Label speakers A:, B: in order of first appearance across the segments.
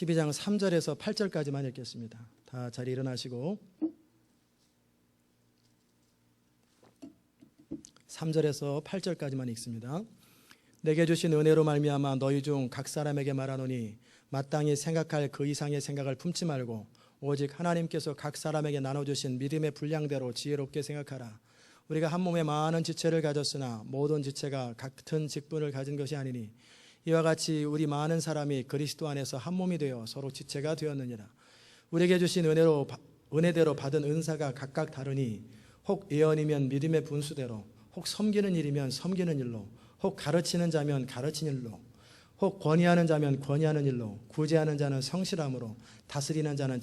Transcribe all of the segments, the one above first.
A: 12장 3절에서 8절까지만 읽겠습니다. 다 자리 일어나시고 3절에서 8절까지만 읽습니다. 내게 주신 은혜로 말미암아 너희 중 각 사람에게 말하노니 마땅히 생각할 그 이상의 생각을 품지 말고 오직 하나님께서 각 사람에게 나눠주신 믿음의 분량대로 지혜롭게 생각하라. 우리가 한 몸에 많은 지체를 가졌으나 모든 지체가 같은 직분을 가진 것이 아니니 이와 같이 우리 많은 사람이 그리스도 안에서 한 몸이 되어 서로 지체가 되었느니라. 우리에게 주신 은혜대로 받은 은사가 각각 다르니 혹 예언이면 믿음의 분수대로, 혹 섬기는 일이면 섬기는 일로, 혹 가르치는 자면 가르치는 일로, 혹 권위하는 자면 권위하는 일로, 구제하는 자는 성실함으로, 다스리는 자는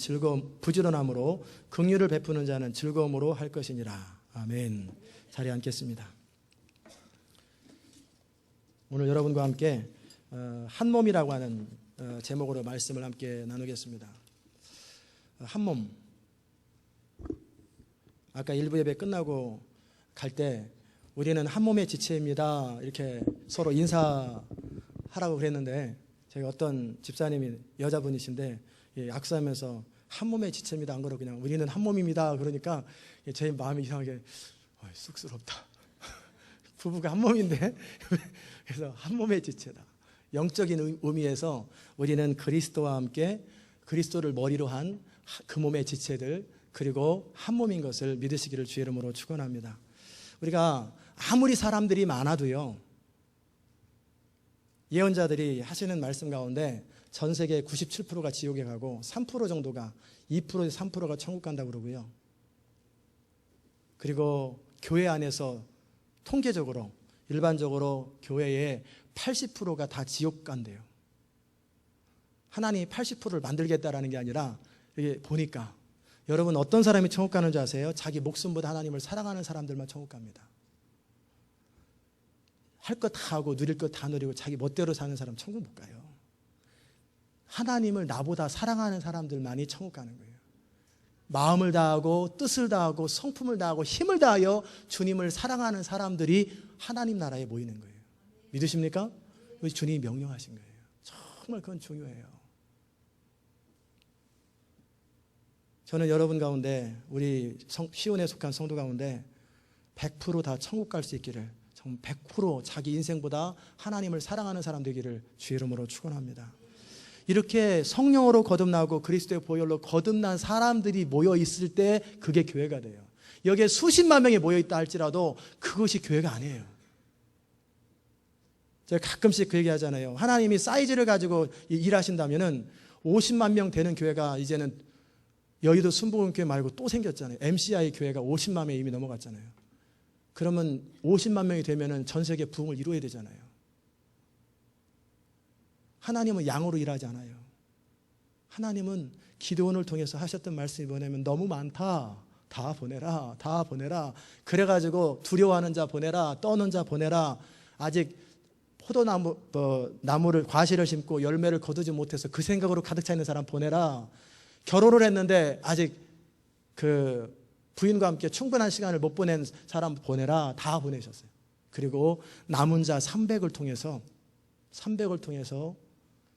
A: 부지런함으로, 긍휼을 베푸는 자는 즐거움으로 할 것이니라. 아멘. 자리에 앉겠습니다. 오늘 여러분과 함께 한 몸이라고 하는 제목으로 말씀을 함께 나누겠습니다. 한 몸. 아까 일부 예배 끝나고 갈 때 우리는 한 몸의 지체입니다. 이렇게 서로 인사하라고 그랬는데 제가 어떤 집사님이 여자분이신데 악수하면서 한 몸의 지체입니다. 안 그러고 그냥 우리는 한 몸입니다. 그러니까 제 마음이 이상하게 쑥스럽다. 부부가 한 몸인데 그래서 한 몸의 지체다. 영적인 의미에서 우리는 그리스도와 함께 그리스도를 머리로 한 그 몸의 지체들 그리고 한 몸인 것을 믿으시기를 주의 이름으로 축원합니다. 우리가 아무리 사람들이 많아도요, 예언자들이 하시는 말씀 가운데 전 세계 97%가 지옥에 가고 3% 정도가 2%에서 3%가 천국 간다고 그러고요. 그리고 교회 안에서 통계적으로 일반적으로 교회의 80%가 다 지옥 간대요. 하나님이 80%를 만들겠다라는 게 아니라 이게 보니까 여러분 어떤 사람이 천국 가는 줄 아세요? 자기 목숨보다 하나님을 사랑하는 사람들만 천국 갑니다. 할 것 다 하고 누릴 것 다 누리고 자기 멋대로 사는 사람 천국 못 가요. 하나님을 나보다 사랑하는 사람들만이 천국 가는 거예요. 마음을 다하고 뜻을 다하고 성품을 다하고 힘을 다하여 주님을 사랑하는 사람들이 하나님 나라에 모이는 거예요. 믿으십니까? 주님이 명령하신 거예요. 정말 그건 중요해요. 저는 여러분 가운데 우리 시온에 속한 성도 가운데 100% 다 천국 갈 수 있기를, 정말 100% 자기 인생보다 하나님을 사랑하는 사람 되기를 주의 이름으로 축원합니다. 이렇게 성령으로 거듭나고 그리스도의 보혈로 거듭난 사람들이 모여 있을 때 그게 교회가 돼요. 여기에 수십만 명이 모여 있다 할지라도 그것이 교회가 아니에요. 제가 가끔씩 그 얘기 하잖아요. 하나님이 사이즈를 가지고 일하신다면은 50만 명 되는 교회가 이제는 여의도 순복음교회 말고 또 생겼잖아요. MCI 교회가 50만 명이 이미 넘어갔잖아요. 그러면 50만 명이 되면은 전 세계 부흥을 이루어야 되잖아요. 하나님은 양으로 일하지 않아요. 하나님은 기도원을 통해서 하셨던 말씀이 뭐냐면 너무 많다. 다 보내라. 다 보내라. 그래가지고 두려워하는 자 보내라. 떠는 자 보내라. 아직 나무를 과실을 심고 열매를 거두지 못해서 그 생각으로 가득 차 있는 사람 보내라. 결혼을 했는데 아직 그 부인과 함께 충분한 시간을 못 보낸 사람 보내라. 다 보내셨어요. 그리고 남은 자 300을 통해서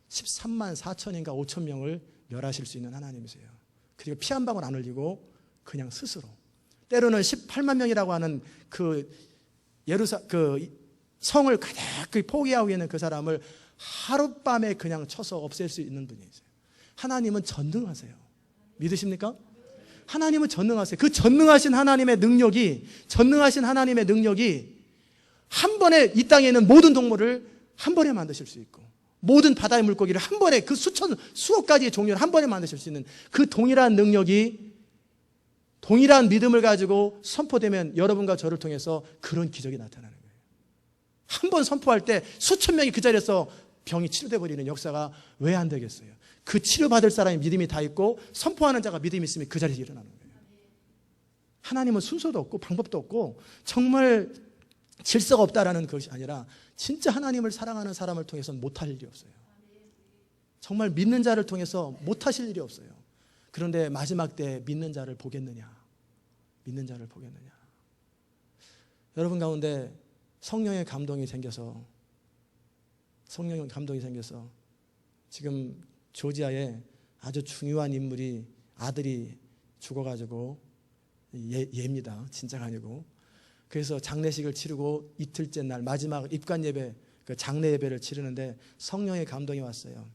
A: 13만 4천인가 5천 명을 멸하실 수 있는 하나님이세요. 그리고 피 한 방울 안 흘리고 그냥 스스로 때로는 18만 명이라고 하는 그 성을 가득히 포기하고 있는 그 사람을 하룻밤에 그냥 쳐서 없앨 수 있는 분이세요. 하나님은 전능하세요. 믿으십니까? 하나님은 전능하세요. 그 전능하신 하나님의 능력이 한 번에 이 땅에 있는 모든 동물을 한 번에 만드실 수 있고 모든 바다의 물고기를 한 번에 그 수억 가지의 종류를 한 번에 만드실 수 있는 그 동일한 능력이 동일한 믿음을 가지고 선포되면 여러분과 저를 통해서 그런 기적이 나타나는 거예요. 한 번 선포할 때 수천 명이 그 자리에서 병이 치료돼 버리는 역사가 왜 안 되겠어요? 그 치료받을 사람이 믿음이 다 있고 선포하는 자가 믿음이 있으면 그 자리에서 일어나는 거예요. 하나님은 순서도 없고 방법도 없고 정말 질서가 없다라는 것이 아니라 진짜 하나님을 사랑하는 사람을 통해서는 못할 일이 없어요. 정말 믿는 자를 통해서 못하실 일이 없어요. 그런데 마지막 때 믿는 자를 보겠느냐? 믿는 자를 보겠느냐? 여러분 가운데 성령의 감동이 생겨서 지금 조지아에 아주 중요한 인물이 아들이 죽어가지고 예입니다. 진짜가 아니고. 그래서 장례식을 치르고 이틀째 날 마지막 입관 예배, 그 장례 예배를 치르는데 성령의 감동이 왔어요.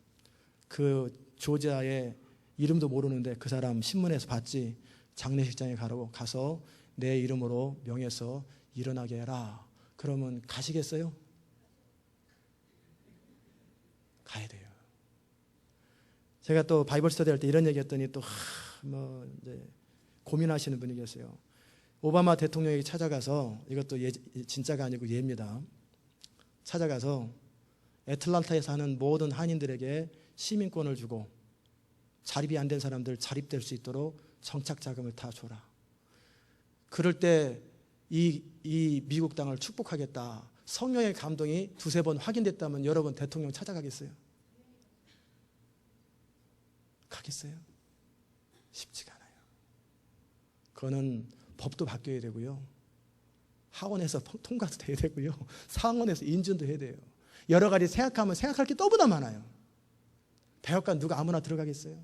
A: 그 조지아에 이름도 모르는데 그 사람 신문에서 봤지. 장례식장에 가서 내 이름으로 명해서 일어나게 해라. 그러면 가시겠어요? 가야 돼요. 제가 또 바이블 스터디 할 때 이런 얘기 했더니 또 이제 고민하시는 분이 계세요. 오바마 대통령이 찾아가서, 이것도 진짜가 아니고 예입니다. 찾아가서 애틀란타에 사는 모든 한인들에게 시민권을 주고 자립이 안 된 사람들 자립될 수 있도록 정착 자금을 다 줘라. 그럴 때 이 미국 땅을 축복하겠다. 성령의 감동이 두세 번 확인됐다면 여러분 대통령 찾아가겠어요? 가겠어요? 쉽지가 않아요. 그거는 법도 바뀌어야 되고요. 학원에서 통과도 돼야 되고요. 상원에서 인준도 해야 돼요. 여러 가지 생각하면 생각할 게 너무나 많아요. 백악관 누가 아무나 들어가겠어요?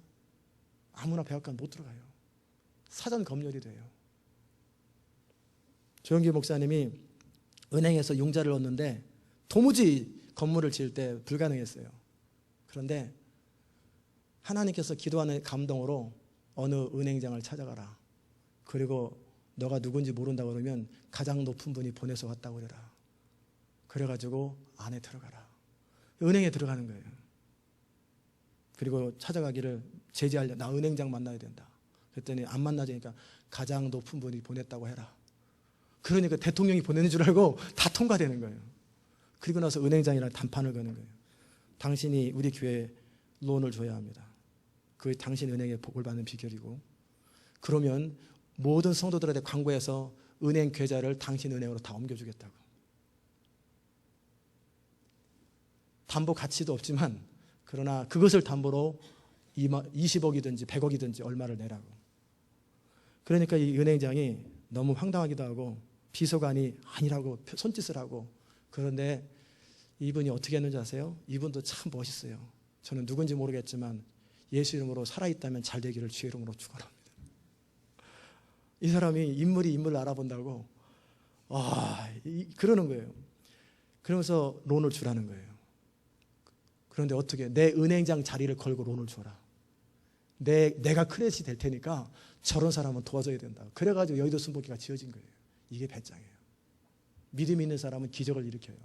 A: 아무나 백악관 못 들어가요. 사전 검열이 돼요. 조영기 목사님이 은행에서 융자를 얻는데 도무지 건물을 지을 때 불가능했어요. 그런데 하나님께서 기도하는 감동으로 어느 은행장을 찾아가라. 그리고 너가 누군지 모른다고 그러면 가장 높은 분이 보내서 왔다고 그래라. 그래가지고 안에 들어가라. 은행에 들어가는 거예요. 그리고 찾아가기를 제지하려, 나 은행장 만나야 된다. 그랬더니 안 만나지니까 가장 높은 분이 보냈다고 해라. 그러니까 대통령이 보내는 줄 알고 다 통과되는 거예요. 그리고 나서 은행장이랑 단판을 거는 거예요. 당신이 우리 교회에 론을 줘야 합니다. 그게 당신 은행에 복을 받는 비결이고, 그러면 모든 성도들한테 광고해서 은행 계좌를 당신 은행으로 다 옮겨주겠다고. 담보 가치도 없지만 그러나 그것을 담보로 20억이든지 100억이든지 얼마를 내라고. 그러니까 이 은행장이 너무 황당하기도 하고 비서관이 아니라고 손짓을 하고. 그런데 이분이 어떻게 했는지 아세요? 이분도 참 멋있어요. 저는 누군지 모르겠지만 예수 이름으로 살아있다면 잘 되기를 주의 이름으로 축원합니다. 이 사람이 인물을 알아본다고 그러는 거예요. 그러면서 론을 주라는 거예요. 그런데 어떻게, 내 은행장 자리를 걸고 론을 줘라. 내가 크레딧이 될 테니까 저런 사람은 도와줘야 된다. 그래가지고 여의도 순복기가 지어진 거예요. 이게 배짱이에요. 믿음 있는 사람은 기적을 일으켜요.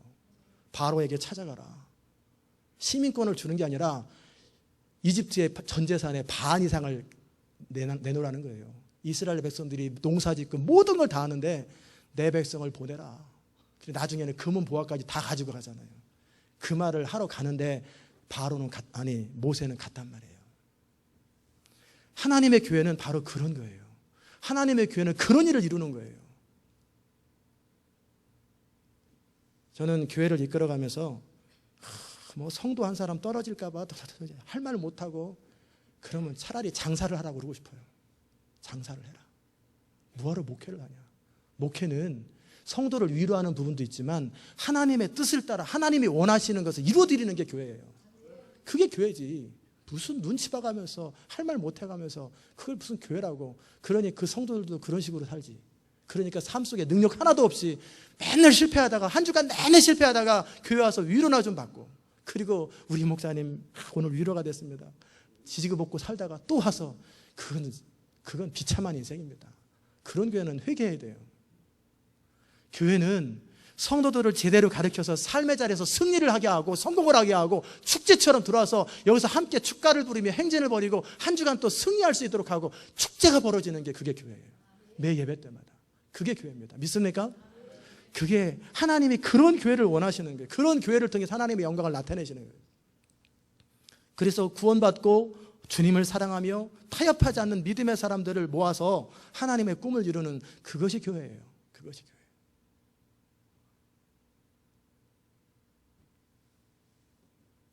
A: 바로에게 찾아가라. 시민권을 주는 게 아니라 이집트의 전 재산의 반 이상을 내놓으라는 거예요. 이스라엘 백성들이 농사짓고 모든 걸 다 하는데 내 백성을 보내라. 나중에는 금은 보화까지 다 가지고 가잖아요. 그 말을 하러 가는데 모세는 갔단 말이에요. 하나님의 교회는 바로 그런 거예요. 하나님의 교회는 그런 일을 이루는 거예요. 저는 교회를 이끌어가면서 성도 한 사람 떨어질까 봐 할 말 못하고, 그러면 차라리 장사를 하라고 그러고 싶어요. 장사를 해라. 뭐하러 목회를 하냐. 목회는 성도를 위로하는 부분도 있지만 하나님의 뜻을 따라 하나님이 원하시는 것을 이루어드리는 게 교회예요. 그게 교회지. 무슨 눈치 봐가면서 할 말 못해가면서 그걸 무슨 교회라고. 그러니 그 성도들도 그런 식으로 살지. 그러니까 삶 속에 능력 하나도 없이 맨날 실패하다가, 한 주간 내내 실패하다가 교회 와서 위로나 좀 받고, 그리고 우리 목사님 오늘 위로가 됐습니다. 지지고 볶고 살다가 또 와서, 그건 비참한 인생입니다. 그런 교회는 회개해야 돼요. 교회는 성도들을 제대로 가르쳐서 삶의 자리에서 승리를 하게 하고 성공을 하게 하고 축제처럼 들어와서 여기서 함께 축가를 부르며 행진을 벌이고 한 주간 또 승리할 수 있도록 하고 축제가 벌어지는 게 그게 교회예요. 매 예배 때마다. 그게 교회입니다. 믿습니까? 그게 하나님이 그런 교회를 원하시는 거예요. 그런 교회를 통해서 하나님의 영광을 나타내시는 거예요. 그래서 구원받고 주님을 사랑하며 타협하지 않는 믿음의 사람들을 모아서 하나님의 꿈을 이루는, 그것이 교회예요. 그것이 교회.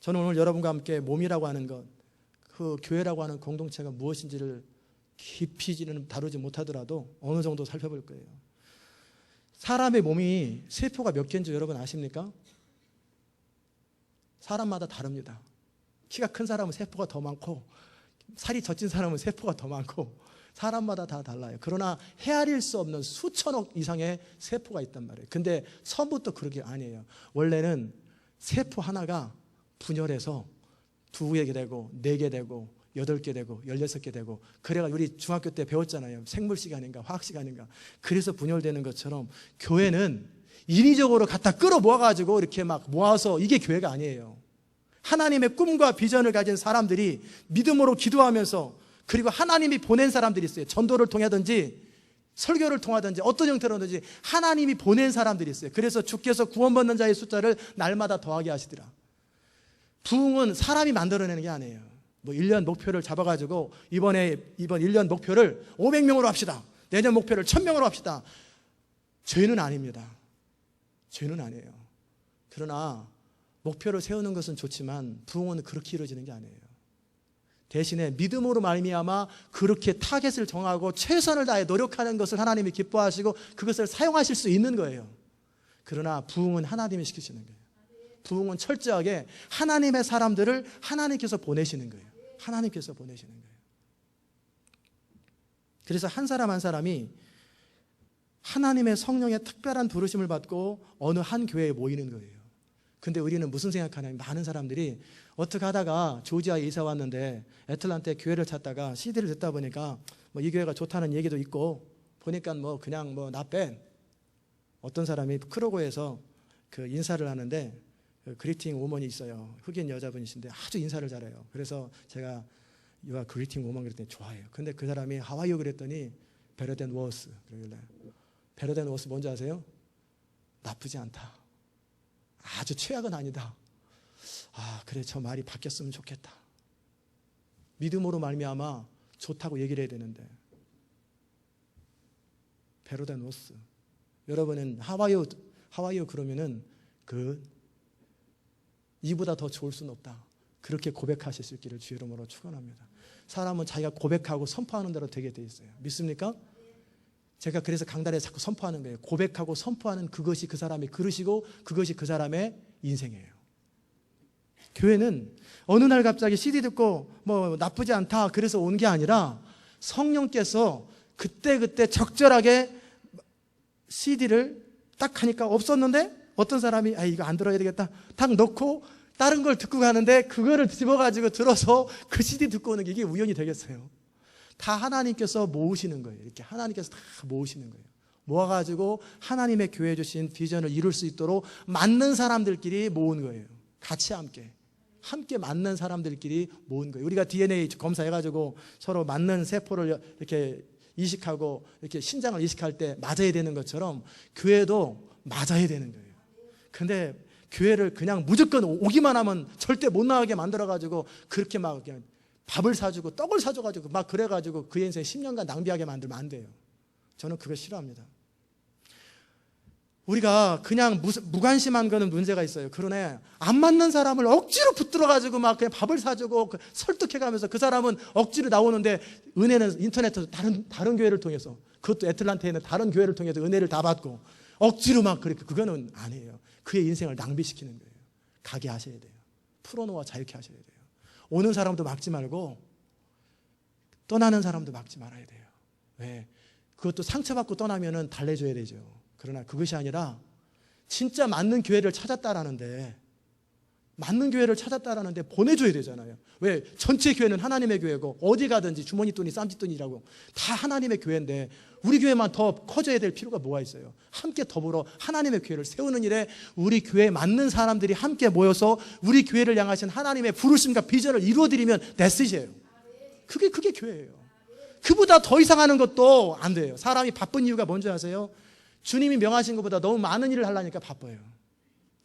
A: 저는 오늘 여러분과 함께 몸이라고 하는 것, 그 교회라고 하는 공동체가 무엇인지를 깊이는 다루지 못하더라도 어느 정도 살펴볼 거예요. 사람의 몸이 세포가 몇 개인지 여러분 아십니까? 사람마다 다릅니다. 키가 큰 사람은 세포가 더 많고 살이 젖진 사람은 세포가 더 많고 사람마다 다 달라요. 그러나 헤아릴 수 없는 수천억 이상의 세포가 있단 말이에요. 근데 처음부터 그런 게 아니에요. 원래는 세포 하나가 분열해서 2개 되고 4개 되고 8개 되고 16개 되고, 그래가 우리 중학교 때 배웠잖아요. 생물 시간인가 화학 시간인가. 그래서 분열되는 것처럼 교회는 인위적으로 갖다 끌어 모아가지고 이렇게 막 모아서, 이게 교회가 아니에요. 하나님의 꿈과 비전을 가진 사람들이 믿음으로 기도하면서, 그리고 하나님이 보낸 사람들이 있어요. 전도를 통하든지 설교를 통하든지 어떤 형태로든지 하나님이 보낸 사람들이 있어요. 그래서 주께서 구원받는 자의 숫자를 날마다 더하게 하시더라. 부흥은 사람이 만들어내는 게 아니에요. 뭐 1년 목표를 잡아가지고 이번 1년 목표를 500명으로 합시다. 내년 목표를 1000명으로 합시다. 죄는 아닙니다. 죄는 아니에요. 그러나 목표를 세우는 것은 좋지만 부흥은 그렇게 이루어지는 게 아니에요. 대신에 믿음으로 말미암아 그렇게 타겟을 정하고 최선을 다해 노력하는 것을 하나님이 기뻐하시고 그것을 사용하실 수 있는 거예요. 그러나 부흥은 하나님이 시키시는 거예요. 부흥은 철저하게 하나님의 사람들을 하나님께서 보내시는 거예요. 하나님께서 보내시는 거예요. 그래서 한 사람 한 사람이 하나님의 성령의 특별한 부르심을 받고 어느 한 교회에 모이는 거예요. 근데 우리는 무슨 생각하냐면, 많은 사람들이 어떻게 하다가 조지아에 이사 왔는데 애틀란타에 교회를 찾다가 CD를 듣다 보니까 뭐 이 교회가 좋다는 얘기도 있고, 보니까 뭐 그냥 뭐 나뺀 어떤 사람이 크로고에서 그 인사를 하는데 그 그리팅 우먼이 있어요. 흑인 여자분이신데 아주 인사를 잘해요. 그래서 제가 You are greeting woman 그랬더니 좋아해요. 근데 그 사람이 How are you 그랬더니 Better than worse 그러길래, Better than worse 뭔지 아세요? 나쁘지 않다. 아주 최악은 아니다. 아, 그래, 저 말이 바뀌었으면 좋겠다. 믿음으로 말미암아 좋다고 얘기를 해야 되는데, Better than worse. 여러분은 How are you 그러면은 이보다 더 좋을 수는 없다. 그렇게 고백하실 수 있기를 주의 이름으로 축원합니다. 사람은 자기가 고백하고 선포하는 대로 되게 돼 있어요. 믿습니까? 제가 그래서 강단에 자꾸 선포하는 거예요. 고백하고 선포하는 그것이 그 사람의 그릇이고 그것이 그 사람의 인생이에요. 교회는 어느 날 갑자기 CD 듣고 뭐 나쁘지 않다 그래서 온 게 아니라, 성령께서 그때 적절하게 CD를 딱 하니까 없었는데 어떤 사람이 이거 안 들어야 되겠다 딱 넣고 다른 걸 듣고 가는데, 그거를 집어가지고 들어서 그 CD 듣고 오는 게 이게 우연이 되겠어요? 다 하나님께서 모으시는 거예요. 이렇게 하나님께서 다 모으시는 거예요. 모아가지고 하나님의 교회 주신 비전을 이룰 수 있도록 맞는 사람들끼리 모은 거예요. 같이 함께 맞는 사람들끼리 모은 거예요. 우리가 DNA 검사해가지고 서로 맞는 세포를 이렇게 이식하고 이렇게 신장을 이식할 때 맞아야 되는 것처럼 교회도 맞아야 되는 거예요. 근데 교회를 그냥 무조건 오기만 하면 절대 못 나가게 만들어가지고 그렇게 막 그냥 밥을 사주고 떡을 사줘가지고 막 그래가지고 그 인생 10년간 낭비하게 만들면 안 돼요. 저는 그거 싫어합니다. 우리가 그냥 무관심한 거는 문제가 있어요. 그러네, 안 맞는 사람을 억지로 붙들어가지고 막 그냥 밥을 사주고 설득해가면서 그 사람은 억지로 나오는데, 은혜는 인터넷에서 다른 교회를 통해서, 그것도 애틀란타에는 다른 교회를 통해서 은혜를 다 받고 억지로 막 그렇게, 그거는 아니에요. 그의 인생을 낭비시키는 거예요. 가게 하셔야 돼요. 풀어놓아 자유케 하셔야 돼요. 오는 사람도 막지 말고 떠나는 사람도 막지 말아야 돼요. 왜? 그것도 상처받고 떠나면은 달래줘야 되죠. 그러나 그것이 아니라 진짜 맞는 교회를 찾았다라는데 보내줘야 되잖아요. 왜? 전체 교회는 하나님의 교회고 어디 가든지 주머니 돈이 쌈짓돈이라고 다 하나님의 교회인데 우리 교회만 더 커져야 될 필요가 뭐가 있어요? 함께 더불어 하나님의 교회를 세우는 일에 우리 교회에 맞는 사람들이 함께 모여서 우리 교회를 향하신 하나님의 부르심과 비전을 이루어드리면 that's it이에요. 그게 교회예요. 그보다 더 이상 하는 것도 안 돼요. 사람이 바쁜 이유가 뭔지 아세요? 주님이 명하신 것보다 너무 많은 일을 하려니까 바빠요.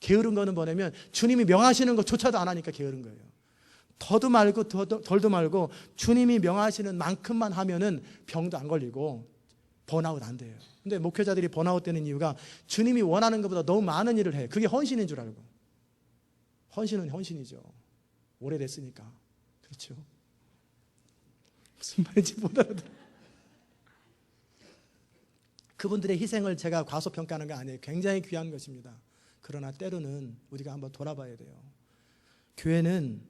A: 게으른 거는 뭐냐면 주님이 명하시는 것조차도 안 하니까 게으른 거예요. 더도 말고 덜도 말고 주님이 명하시는 만큼만 하면은 병도 안 걸리고 번아웃 안 돼요. 근데 목회자들이 번아웃 되는 이유가 주님이 원하는 것보다 너무 많은 일을 해요. 그게 헌신인 줄 알고. 헌신은 헌신이죠. 오래됐으니까. 그렇죠. 무슨 말인지 못 알아들어요. 그분들의 희생을 제가 과소평가하는 게 아니에요. 굉장히 귀한 것입니다. 그러나 때로는 우리가 한번 돌아봐야 돼요. 교회는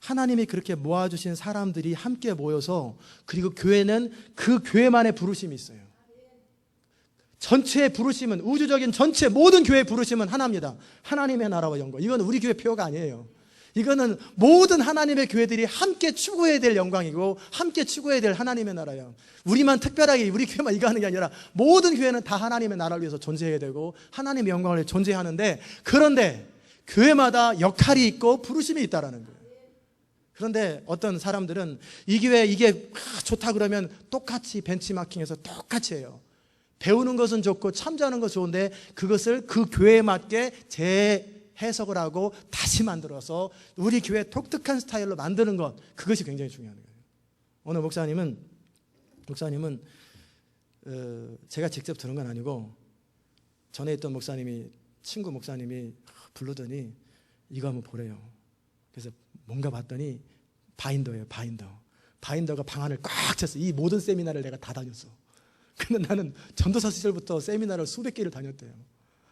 A: 하나님이 그렇게 모아주신 사람들이 함께 모여서, 그리고 교회는 그 교회만의 부르심이 있어요. 전체의 부르심은, 우주적인 전체 모든 교회의 부르심은 하나입니다. 하나님의 나라와 영광. 이건 우리 교회 표어가 아니에요. 이거는 모든 하나님의 교회들이 함께 추구해야 될 영광이고 함께 추구해야 될 하나님의 나라예요. 우리만 특별하게 우리 교회만 이거 하는 게 아니라 모든 교회는 다 하나님의 나라를 위해서 존재해야 되고 하나님의 영광을 위해 존재하는데, 그런데 교회마다 역할이 있고 부르심이 있다라는 거예요. 그런데 어떤 사람들은 이 교회 이게 좋다 그러면 똑같이 벤치마킹해서 똑같이 해요. 배우는 것은 좋고 참조하는 것은 좋은데 그것을 그 교회에 맞게 재해석을 하고 다시 만들어서 우리 교회 독특한 스타일로 만드는 것, 그것이 굉장히 중요한 거예요. 오늘 목사님은 제가 직접 들은 건 아니고 전에 있던 목사님이, 친구 목사님이 부르더니 이거 한번 보래요. 그래서 뭔가 봤더니 바인더예요. 바인더가 방안을 꽉 찼어. 이 모든 세미나를 내가 다 다녔어. 근데 나는 전도사 시절부터 세미나를 수백 개를 다녔대요.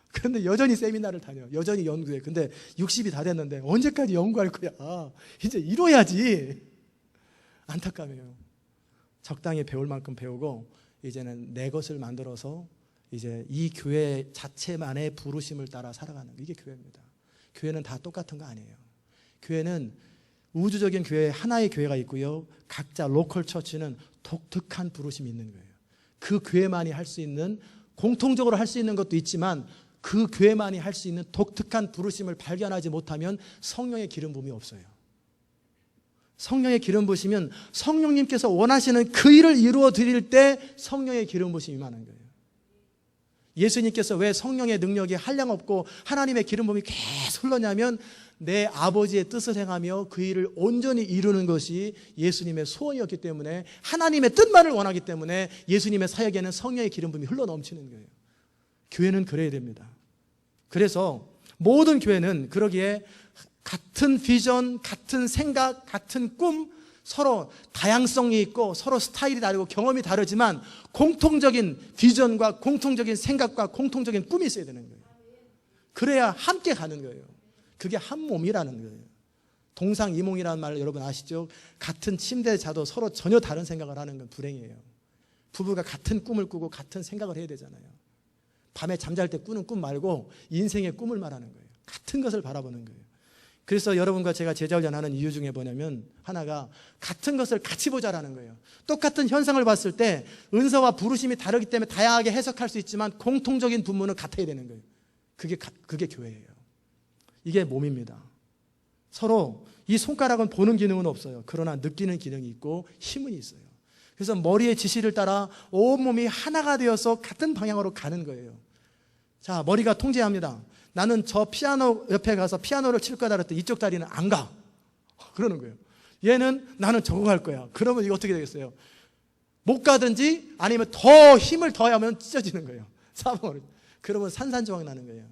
A: 그런데 여전히 세미나를 다녀. 여전히 연구해. 근데 60이 다 됐는데 언제까지 연구할 거야? 이제 이뤄야지. 안타까워요. 적당히 배울 만큼 배우고 이제는 내 것을 만들어서 이제 이 교회 자체만의 부르심을 따라 살아가는, 이게 교회입니다. 교회는 다 똑같은 거 아니에요. 교회는 우주적인 교회, 하나의 교회가 있고요. 각자 로컬 처치는 독특한 부르심이 있는 거예요. 그 교회만이 할 수 있는, 공통적으로 할 수 있는 것도 있지만 그 교회만이 할 수 있는 독특한 부르심을 발견하지 못하면 성령의 기름 부음이 없어요. 성령의 기름 부으시면 성령님께서 원하시는 그 일을 이루어 드릴 때 성령의 기름 부으심이 임하는 거예요. 예수님께서 왜 성령의 능력이 한량없고 하나님의 기름 부음이 계속 흘러냐면 내 아버지의 뜻을 행하며 그 일을 온전히 이루는 것이 예수님의 소원이었기 때문에, 하나님의 뜻만을 원하기 때문에 예수님의 사역에는 성령의 기름 부음이 흘러 넘치는 거예요. 교회는 그래야 됩니다. 그래서 모든 교회는 그러기에 같은 비전, 같은 생각, 같은 꿈, 서로 다양성이 있고 서로 스타일이 다르고 경험이 다르지만 공통적인 비전과 공통적인 생각과 공통적인 꿈이 있어야 되는 거예요. 그래야 함께 가는 거예요. 그게 한 몸이라는 거예요. 동상이몽이라는 말 여러분 아시죠? 같은 침대에 자도 서로 전혀 다른 생각을 하는 건 불행이에요. 부부가 같은 꿈을 꾸고 같은 생각을 해야 되잖아요. 밤에 잠잘 때 꾸는 꿈 말고 인생의 꿈을 말하는 거예요. 같은 것을 바라보는 거예요. 그래서 여러분과 제가 제자훈련하는 이유 중에 뭐냐면 하나가 같은 것을 같이 보자라는 거예요. 똑같은 현상을 봤을 때 은사와 부르심이 다르기 때문에 다양하게 해석할 수 있지만 공통적인 분모는 같아야 되는 거예요. 그게 교회예요. 이게 몸입니다. 서로 이 손가락은 보는 기능은 없어요. 그러나 느끼는 기능이 있고 힘은 있어요. 그래서 머리의 지시를 따라 온몸이 하나가 되어서 같은 방향으로 가는 거예요. 자, 머리가 통제합니다. 나는 저 피아노 옆에 가서 피아노를 칠 거다 그랬더니 이쪽 다리는 안 가. 그러는 거예요. 얘는 나는 저거 갈 거야. 그러면 이거 어떻게 되겠어요? 못 가든지 아니면 더 힘을 더하면 찢어지는 거예요. 사방으로. 그러면 산산조각 나는 거예요.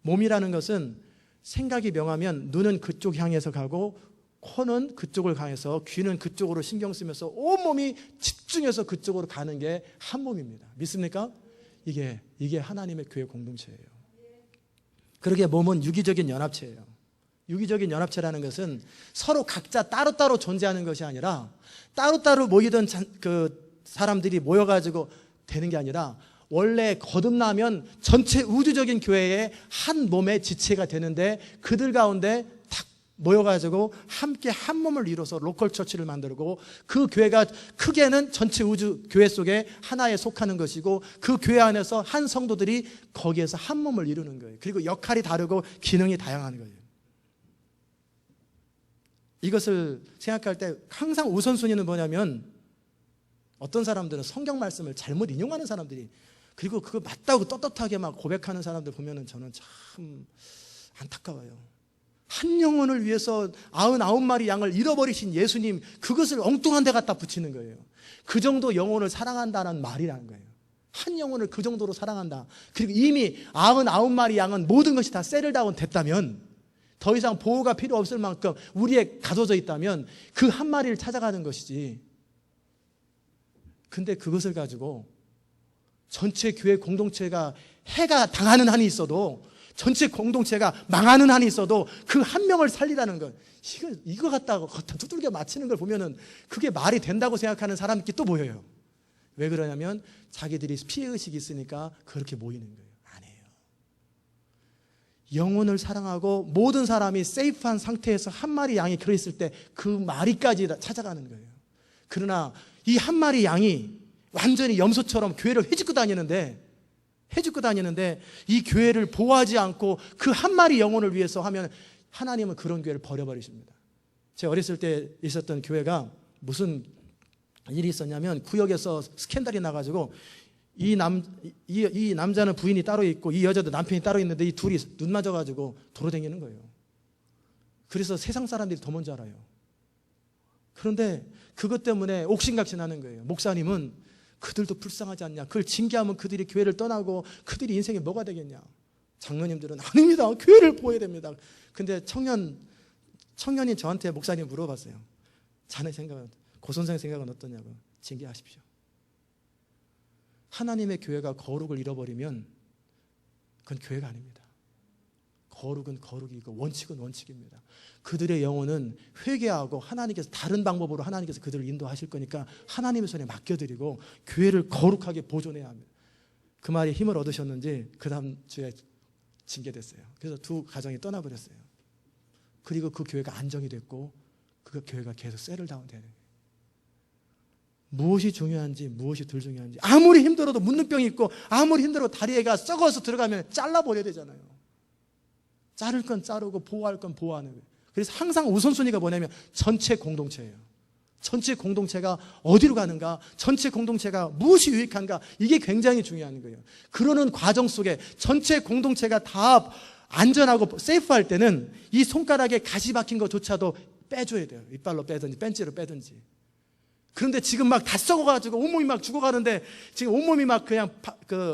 A: 몸이라는 것은 생각이 명하면 눈은 그쪽 향해서 가고 코는 그쪽을 향해서 귀는 그쪽으로 신경 쓰면서 온몸이 집중해서 그쪽으로 가는 게 한 몸입니다. 믿습니까? 이게 하나님의 교회 공동체예요. 그러기에 몸은 유기적인 연합체예요. 유기적인 연합체라는 것은 서로 각자 따로따로 존재하는 것이 아니라 따로따로 모이던 그 사람들이 모여가지고 되는 게 아니라 원래 거듭나면 전체 우주적인 교회의 한 몸의 지체가 되는데 그들 가운데 딱 모여가지고 함께 한 몸을 이뤄서 로컬 처치를 만들고 그 교회가 크게는 전체 우주 교회 속에 하나에 속하는 것이고 그 교회 안에서 한 성도들이 거기에서 한 몸을 이루는 거예요. 그리고 역할이 다르고 기능이 다양한 거예요. 이것을 생각할 때 항상 우선순위는 뭐냐면 어떤 사람들은 성경 말씀을 잘못 인용하는 사람들이 그리고 그거 맞다고 떳떳하게 막 고백하는 사람들 보면은 저는 참 안타까워요. 한 영혼을 위해서 99마리 양을 잃어버리신 예수님, 그것을 엉뚱한 데 갖다 붙이는 거예요. 그 정도 영혼을 사랑한다는 말이라는 거예요. 한 영혼을 그 정도로 사랑한다. 그리고 이미 99마리 양은 모든 것이 다 세틀다운 됐다면, 더 이상 보호가 필요 없을 만큼 우리에 가둬져 있다면 그 한 마리를 찾아가는 것이지. 근데 그것을 가지고 전체 교회 공동체가 해가 당하는 한이 있어도 전체 공동체가 망하는 한이 있어도 그 한 명을 살리라는 것. 이거 갖다가 겉다 두들겨 맞히는 걸 보면은 그게 말이 된다고 생각하는 사람들이 또 모여요. 왜 그러냐면 자기들이 피해의식이 있으니까 그렇게 모이는 거예요. 아니에요. 영혼을 사랑하고 모든 사람이 세이프한 상태에서 한 마리 양이 들어있을 때 그 마리까지 찾아가는 거예요. 그러나 이 한 마리 양이 완전히 염소처럼 교회를 헤집고 다니는데 이 교회를 보호하지 않고 그 한 마리 영혼을 위해서 하면 하나님은 그런 교회를 버려버리십니다. 제가 어렸을 때 있었던 교회가 무슨 일이 있었냐면 구역에서 스캔들이 나가지고 이 남자는 부인이 따로 있고 이 여자도 남편이 따로 있는데 이 둘이 눈 맞아가지고 돌아다니는 거예요. 그래서 세상 사람들이 더 먼저 알아요. 그런데 그것 때문에 옥신각신하는 거예요. 목사님은 그들도 불쌍하지 않냐, 그걸 징계하면 그들이 교회를 떠나고 그들이 인생에 뭐가 되겠냐. 장로님들은 아닙니다, 교회를 보호해야 됩니다. 근데 청년이 저한테 목사님 물어봤어요. 자네 생각은, 고 선생 생각은 어떠냐고. 징계하십시오. 하나님의 교회가 거룩을 잃어버리면 그건 교회가 아닙니다. 거룩은 거룩이고 원칙은 원칙입니다. 그들의 영혼은 회개하고 하나님께서 다른 방법으로 하나님께서 그들을 인도하실 거니까 하나님의 손에 맡겨드리고 교회를 거룩하게 보존해야 합니다. 그 말이 힘을 얻으셨는지 그 다음 주에 징계됐어요. 그래서 두 가정이 떠나버렸어요. 그리고 그 교회가 안정이 됐고 그 교회가 계속 세틀다운 되는 거예요. 무엇이 중요한지 무엇이 덜 중요한지, 아무리 힘들어도 문둥병이 있고 아무리 힘들어도 다리에가 썩어서 들어가면 잘라버려야 되잖아요. 자를 건 자르고 보호할 건 보호하는 거예요. 그래서 항상 우선순위가 뭐냐면 전체 공동체예요. 전체 공동체가 어디로 가는가, 전체 공동체가 무엇이 유익한가, 이게 굉장히 중요한 거예요. 그러는 과정 속에 전체 공동체가 다 안전하고 세이프할 때는 이 손가락에 가시 박힌 것조차도 빼줘야 돼요. 이빨로 빼든지 벤치로 빼든지. 그런데 지금 막 다 썩어가지고 온몸이 막 죽어가는데, 지금 온몸이 막 그냥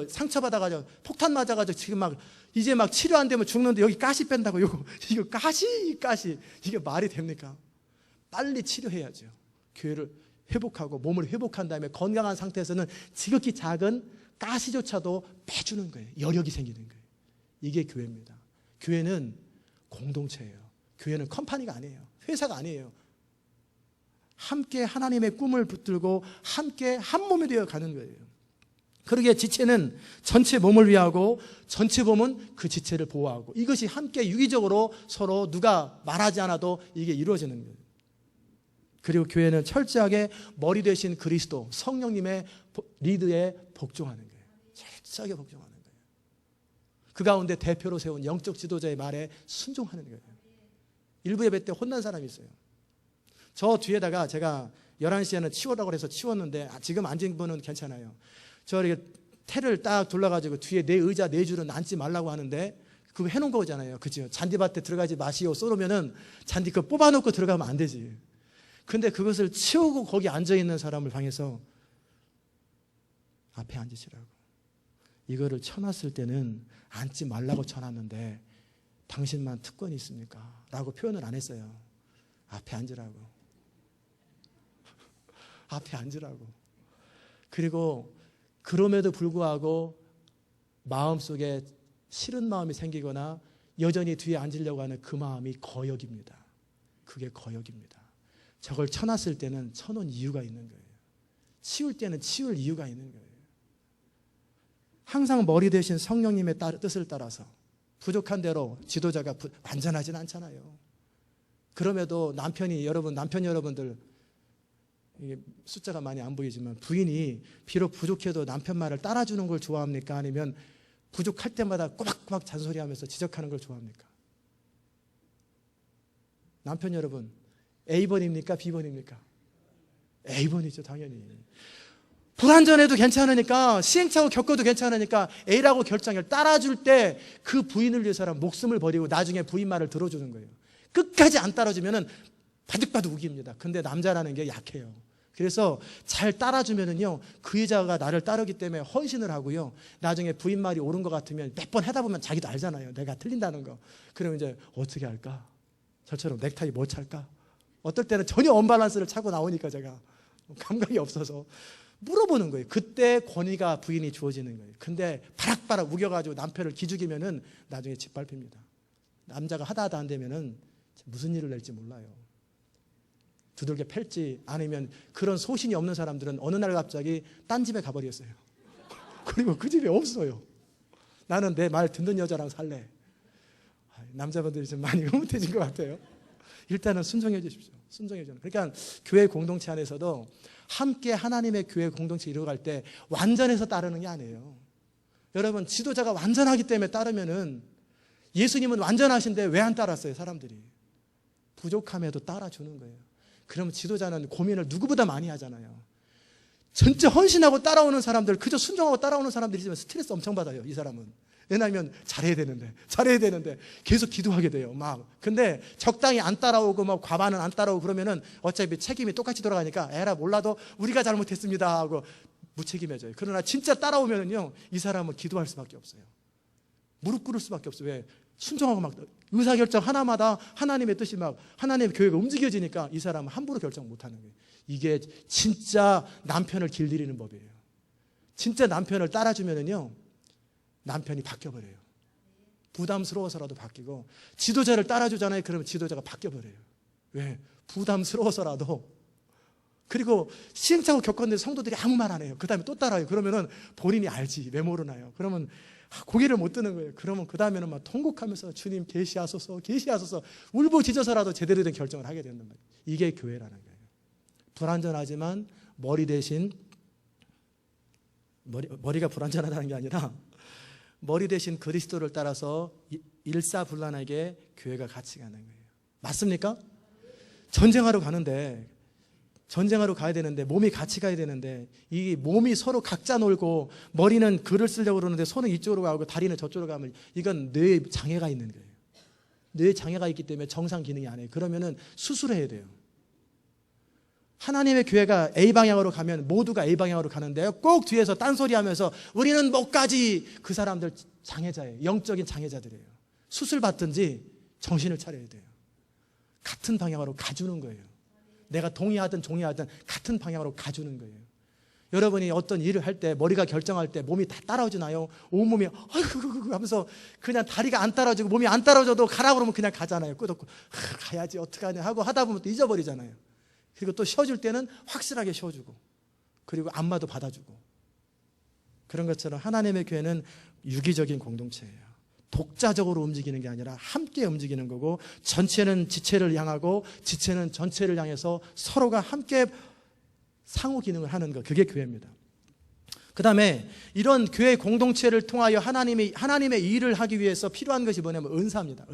A: 상처받아가지고 폭탄 맞아가지고 지금 막 이제 막 치료 안 되면 죽는데 여기 가시 뺀다고. 이거 가시 이게 말이 됩니까? 빨리 치료해야죠. 교회를 회복하고 몸을 회복한 다음에 건강한 상태에서는 지극히 작은 가시조차도 빼주는 거예요. 여력이 생기는 거예요. 이게 교회입니다. 교회는 공동체예요. 교회는 컴퍼니가 아니에요. 회사가 아니에요. 함께 하나님의 꿈을 붙들고 함께 한 몸이 되어 가는 거예요. 그러기에 지체는 전체 몸을 위하고 전체 몸은 그 지체를 보호하고, 이것이 함께 유기적으로 서로 누가 말하지 않아도 이게 이루어지는 거예요. 그리고 교회는 철저하게 머리 되신 그리스도 성령님의 리드에 복종하는 거예요. 철저하게 복종하는 거예요. 그 가운데 대표로 세운 영적 지도자의 말에 순종하는 거예요. 일부 예배 때 혼난 사람이 있어요. 저 뒤에다가 제가 11시에는 치우라고 해서 치웠는데 지금 앉은 분은 괜찮아요. 저 이렇게 테를 딱 둘러가지고 뒤에 네 의자 네 줄은 앉지 말라고 하는데 그거 해놓은 거잖아요. 그죠? 잔디밭에 들어가지 마시오 쏘르면은 잔디 그거 뽑아놓고 들어가면 안 되지. 근데 그것을 치우고 거기 앉아있는 사람을 향해서 앞에 앉으시라고. 이거를 쳐놨을 때는 앉지 말라고 쳐놨는데 당신만 특권이 있습니까? 라고 표현을 안 했어요. 앞에 앉으라고. 앞에 앉으라고. 그리고 그럼에도 불구하고 마음속에 싫은 마음이 생기거나 여전히 뒤에 앉으려고 하는 그 마음이 거역입니다. 그게 거역입니다. 저걸 쳐놨을 때는 쳐놓은 이유가 있는 거예요. 치울 때는 치울 이유가 있는 거예요. 항상 머리 대신 성령님의 뜻을 따라서 부족한 대로 지도자가 완전하진 않잖아요. 그럼에도 남편 여러분들, 이게 숫자가 많이 안 보이지만 부인이 비록 부족해도 남편 말을 따라주는 걸 좋아합니까? 아니면 부족할 때마다 꼬박꼬박 잔소리하면서 지적하는 걸 좋아합니까? 남편 여러분, A번입니까? B번입니까? A번이죠, 당연히. 불완전해도 괜찮으니까, 시행착오 겪어도 괜찮으니까 A라고 결정을 따라줄 때 그 부인을 위해서라면 목숨을 버리고 나중에 부인 말을 들어주는 거예요. 끝까지 안 따라주면은 바득바득 우깁니다. 근데 남자라는 게 약해요. 그래서 잘 따라주면은요, 그 여자가 나를 따르기 때문에 헌신을 하고요, 나중에 부인 말이 옳은 것 같으면 몇 번 하다 보면 자기도 알잖아요. 내가 틀린다는 거. 그러면 이제 어떻게 할까? 저처럼 넥타이 뭐 찰까? 어떨 때는 전혀 언밸런스를 차고 나오니까 제가 감각이 없어서 물어보는 거예요. 그때 권위가 부인이 주어지는 거예요. 근데 바락바락 우겨가지고 남편을 기죽이면은 나중에 짓밟힙니다. 남자가 하다 안 되면은 무슨 일을 낼지 몰라요. 두들겨 팰지, 아니면 그런 소신이 없는 사람들은 어느 날 갑자기 딴 집에 가버렸어요. 그리고 그 집에 없어요. 나는 내 말 듣는 여자랑 살래. 남자분들이 좀 많이 흐뭇해진 것 같아요. 일단은 순종해 주십시오. 순종해 주는. 그러니까 교회 공동체 안에서도 함께 하나님의 교회 공동체 이루어갈 때 완전해서 따르는 게 아니에요. 여러분, 지도자가 완전하기 때문에 따르면은, 예수님은 완전하신데 왜 안 따랐어요? 사람들이 부족함에도 따라주는 거예요. 그러면 지도자는 고민을 누구보다 많이 하잖아요. 전체 헌신하고 따라오는 사람들, 그저 순종하고 따라오는 사람들이지만 스트레스 엄청 받아요. 이 사람은. 왜냐하면 잘해야 되는데 계속 기도하게 돼요. 막. 근데 적당히 안 따라오고 막 과반은 안 따라오고 그러면은 어차피 책임이 똑같이 돌아가니까 에라 몰라도 우리가 잘못했습니다 하고 무책임해져요. 그러나 진짜 따라오면은요, 이 사람은 기도할 수밖에 없어요. 무릎 꿇을 수밖에 없어요. 왜? 순종하고 막 의사결정 하나마다 하나님의 뜻이 막 하나님의 교회가 움직여지니까 이 사람은 함부로 결정 못하는 거예요. 이게 진짜 남편을 길들이는 법이에요. 진짜 남편을 따라주면은요, 남편이 바뀌어버려요. 부담스러워서라도 바뀌고, 지도자를 따라주잖아요. 그러면 지도자가 바뀌어버려요. 왜? 부담스러워서라도. 그리고 시행착오 겪었는데 성도들이 아무 말 안 해요. 그 다음에 또 따라요. 그러면은 본인이 알지 왜 모르나요? 그러면 고개를 못 드는 거예요. 그러면 그 다음에는 막 통곡하면서 주님 계시하소서 울부짖어서라도 제대로 된 결정을 하게 되는 거예요. 이게 교회라는 거예요. 불완전하지만 머리 대신 머리가 불완전하다는 게 아니라 머리 대신 그리스도를 따라서 일사불란하게 교회가 같이 가는 거예요. 맞습니까? 전쟁하러 가야 되는데 몸이 같이 가야 되는데, 이 몸이 서로 각자 놀고 머리는 글을 쓰려고 그러는데 손은 이쪽으로 가고 다리는 저쪽으로 가면 이건 뇌에 장애가 있는 거예요. 뇌에 장애가 있기 때문에 정상 기능이 안 해요. 그러면은 수술해야 돼요. 하나님의 교회가 A방향으로 가면 모두가 A방향으로 가는데요, 꼭 뒤에서 딴소리 하면서 우리는 못 가지, 그 사람들 장애자예요. 영적인 장애자들이에요. 수술 받든지 정신을 차려야 돼요. 같은 방향으로 가주는 거예요. 내가 동의하든 종이하든 같은 방향으로 가주는 거예요. 여러분이 어떤 일을 할 때, 머리가 결정할 때 몸이 다 따라오잖아요. 온몸이 아이고 하면서 그냥 다리가 안 따라오고 몸이 안 따라줘도 가라고 그러면 그냥 가잖아요. 끄덕고 가야지 어떡하냐 하고 하다 보면 또 잊어버리잖아요. 그리고 또 쉬어줄 때는 확실하게 쉬어주고, 그리고 안마도 받아주고. 그런 것처럼 하나님의 교회는 유기적인 공동체예요. 독자적으로 움직이는 게 아니라 함께 움직이는 거고, 전체는 지체를 향하고 지체는 전체를 향해서 서로가 함께 상호 기능을 하는 것, 그게 교회입니다. 그 다음에 이런 교회 공동체를 통하여 하나님의 일을 하기 위해서 필요한 것이 뭐냐면 은사입니다.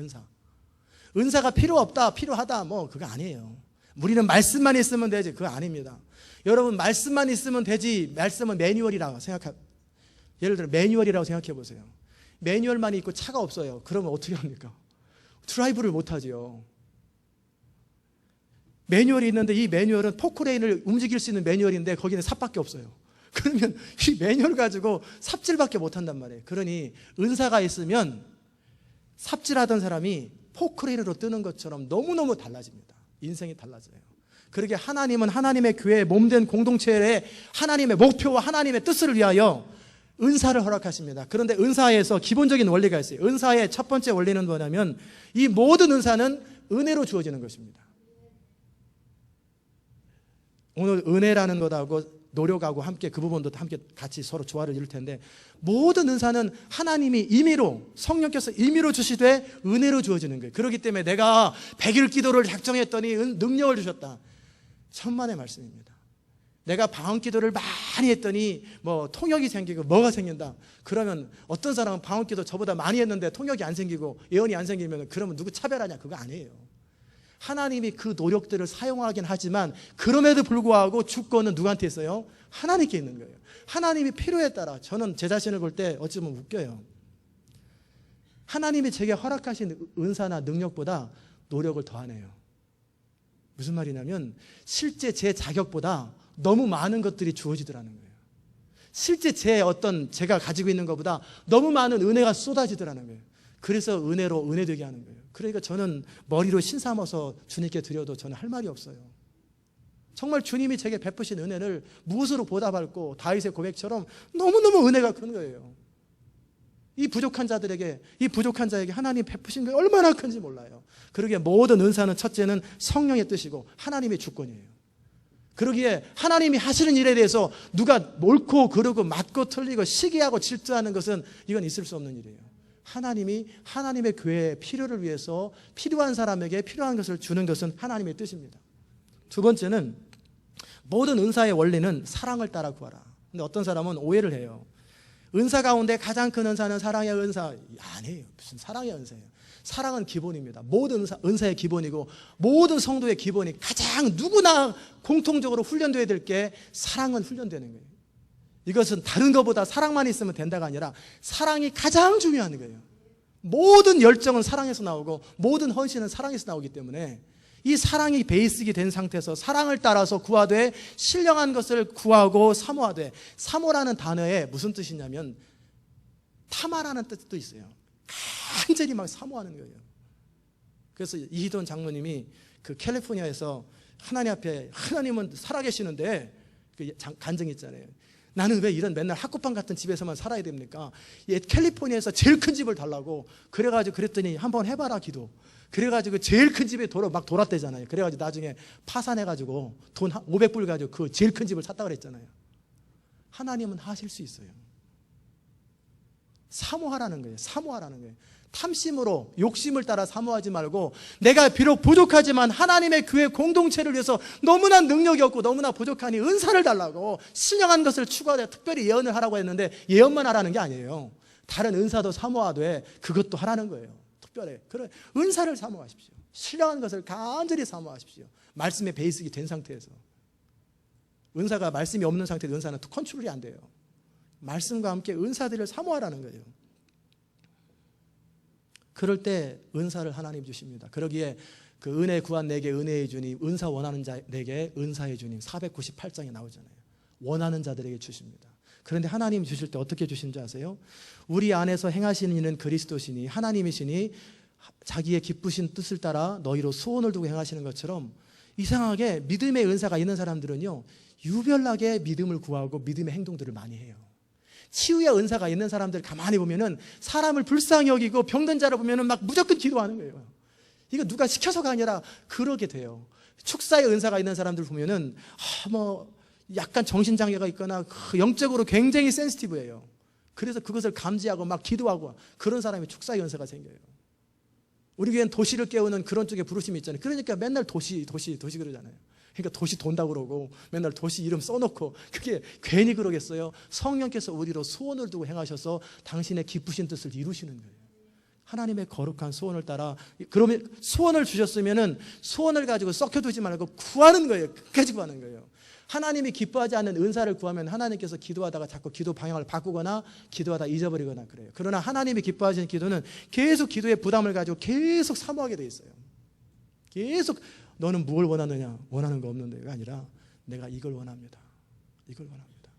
A: 은사가 필요 없다, 필요하다, 뭐 그거 아니에요. 우리는 말씀만 있으면 되지, 그거 아닙니다. 여러분, 말씀만 있으면 되지, 말씀은 매뉴얼이라고 예를 들어 매뉴얼이라고 생각해 보세요. 매뉴얼만 있고 차가 없어요. 그러면 어떻게 합니까? 드라이브를 못하지요. 매뉴얼이 있는데 이 매뉴얼은 포크레인을 움직일 수 있는 매뉴얼인데 거기는 삽밖에 없어요. 그러면 이 매뉴얼 가지고 삽질밖에 못한단 말이에요. 그러니 은사가 있으면 삽질하던 사람이 포크레인으로 뜨는 것처럼 너무너무 달라집니다. 인생이 달라져요. 그러게 하나님은 하나님의 교회의 몸된 공동체에 하나님의 목표와 하나님의 뜻을 위하여 은사를 허락하십니다. 그런데 은사에서 기본적인 원리가 있어요. 은사의 첫 번째 원리는 뭐냐면, 이 모든 은사는 은혜로 주어지는 것입니다. 오늘 은혜라는 것하고 노력하고 함께 그 부분도 함께 같이 서로 조화를 이룰 텐데, 모든 은사는 하나님이 임의로, 성령께서 임의로 주시되 은혜로 주어지는 거예요. 그렇기 때문에 내가 100일 기도를 작정했더니 능력을 주셨다. 천만의 말씀입니다. 내가 방언 기도를 많이 했더니 뭐 통역이 생기고 뭐가 생긴다. 그러면 어떤 사람은 방언 기도 저보다 많이 했는데 통역이 안 생기고 예언이 안 생기면 그러면 누구 차별하냐? 그거 아니에요. 하나님이 그 노력들을 사용하긴 하지만 그럼에도 불구하고 주권은 누구한테 있어요? 하나님께 있는 거예요. 하나님이 필요에 따라, 저는 제 자신을 볼 때 어찌 보면 웃겨요. 하나님이 제게 허락하신 은사나 능력보다 노력을 더하네요. 무슨 말이냐면 실제 제 자격보다 너무 많은 것들이 주어지더라는 거예요. 실제 제가 가지고 있는 것보다 너무 많은 은혜가 쏟아지더라는 거예요. 그래서 은혜로 은혜되게 하는 거예요. 그러니까 저는 머리로 신삼아서 주님께 드려도 저는 할 말이 없어요. 정말 주님이 제게 베푸신 은혜를 무엇으로 보답할고 다윗의 고백처럼 너무너무 은혜가 큰 거예요. 이 부족한 자들에게, 이 부족한 자에게 하나님 베푸신 게 얼마나 큰지 몰라요. 그러기에 모든 은사는 첫째는 성령의 뜻이고 하나님의 주권이에요. 그러기에 하나님이 하시는 일에 대해서 누가 옳고 그르고 맞고 틀리고 시기하고 질투하는 것은 이건 있을 수 없는 일이에요. 하나님이 하나님의 교회의 필요를 위해서 필요한 사람에게 필요한 것을 주는 것은 하나님의 뜻입니다. 두 번째는 모든 은사의 원리는 사랑을 따라 구하라. 근데 어떤 사람은 오해를 해요. 은사 가운데 가장 큰 은사는 사랑의 은사. 아니에요. 무슨 사랑의 은사예요. 사랑은 기본입니다. 모든 은사의 기본이고 모든 성도의 기본이 가장 누구나 공통적으로 훈련되어야 될 게 사랑은 훈련되는 거예요. 이것은 다른 것보다 사랑만 있으면 된다가 아니라 사랑이 가장 중요한 거예요. 모든 열정은 사랑에서 나오고 모든 헌신은 사랑에서 나오기 때문에 이 사랑이 베이스가 된 상태에서 사랑을 따라서 구하되 신령한 것을 구하고 사모하되, 사모라는 단어에 무슨 뜻이냐면 탐하라는 뜻도 있어요. 간절히 막 사모하는 거예요. 그래서 이희돈 장로님이 그 캘리포니아에서 하나님 앞에, 하나님은 살아계시는데 그 간증이 있잖아요. 나는 왜 이런 맨날 학구방 같은 집에서만 살아야 됩니까? 캘리포니아에서 제일 큰 집을 달라고 그래가지고 그랬더니 한번 해봐라 기도. 그래가지고 제일 큰 집에 막 돌았대잖아요. 그래가지고 나중에 파산해가지고 돈 500불 가지고 그 제일 큰 집을 샀다 그랬잖아요. 하나님은 하실 수 있어요. 사모하라는 거예요. 사모하라는 거예요. 탐심으로 욕심을 따라 사모하지 말고 내가 비록 부족하지만 하나님의 교회 공동체를 위해서 너무나 능력이 없고 너무나 부족하니 은사를 달라고 신령한 것을 추구하되 특별히 예언을 하라고 했는데 예언만 하라는 게 아니에요. 다른 은사도 사모하되 그것도 하라는 거예요. 특별히 그런 은사를 사모하십시오. 신령한 것을 간절히 사모하십시오. 말씀의 베이스가 된 상태에서. 은사가 말씀이 없는 상태에서 은사는 컨트롤이 안 돼요. 말씀과 함께 은사들을 사모하라는 거예요. 그럴 때 은사를 하나님 주십니다. 그러기에 그 은혜 구한 내게 은혜의 주님, 은사 원하는 자 내게 은사의 주님 498장에 나오잖아요. 원하는 자들에게 주십니다. 그런데 하나님 주실 때 어떻게 주시는지 아세요? 우리 안에서 행하시는 이는 그리스도시니 하나님이시니 자기의 기쁘신 뜻을 따라 너희로 소원을 두고 행하시는 것처럼 이상하게 믿음의 은사가 있는 사람들은요 유별나게 믿음을 구하고 믿음의 행동들을 많이 해요. 치유의 은사가 있는 사람들 가만히 보면은 사람을 불쌍히 여기고 병든 자를 보면은 막 무조건 기도하는 거예요. 이거 누가 시켜서가 아니라 그러게 돼요. 축사의 은사가 있는 사람들 보면은 약간 정신장애가 있거나 영적으로 굉장히 센시티브해요. 그래서 그것을 감지하고 막 기도하고 그런 사람이 축사의 은사가 생겨요. 우리 교회는 도시를 깨우는 그런 쪽에 부르심이 있잖아요. 그러니까 맨날 도시 그러잖아요. 그러니까 도시 돈다고 그러고 맨날 도시 이름 써놓고 그게 괜히 그러겠어요. 성령께서 우리로 소원을 두고 행하셔서 당신의 기쁘신 뜻을 이루시는 거예요. 하나님의 거룩한 소원을 따라. 그러면 소원을 주셨으면은 소원을 가지고 썩혀두지 말고 구하는 거예요. 끝까지 구하는 거예요. 하나님이 기뻐하지 않는 은사를 구하면 하나님께서 기도하다가 자꾸 기도 방향을 바꾸거나 기도하다 잊어버리거나 그래요. 그러나 하나님이 기뻐하시는 기도는 계속 기도의 부담을 가지고 계속 사모하게 돼 있어요. 계속 너는 무엇을 원하느냐? 원하는 거 없는데가 아니라 내가 이걸 원합니다. 이걸 원합니다.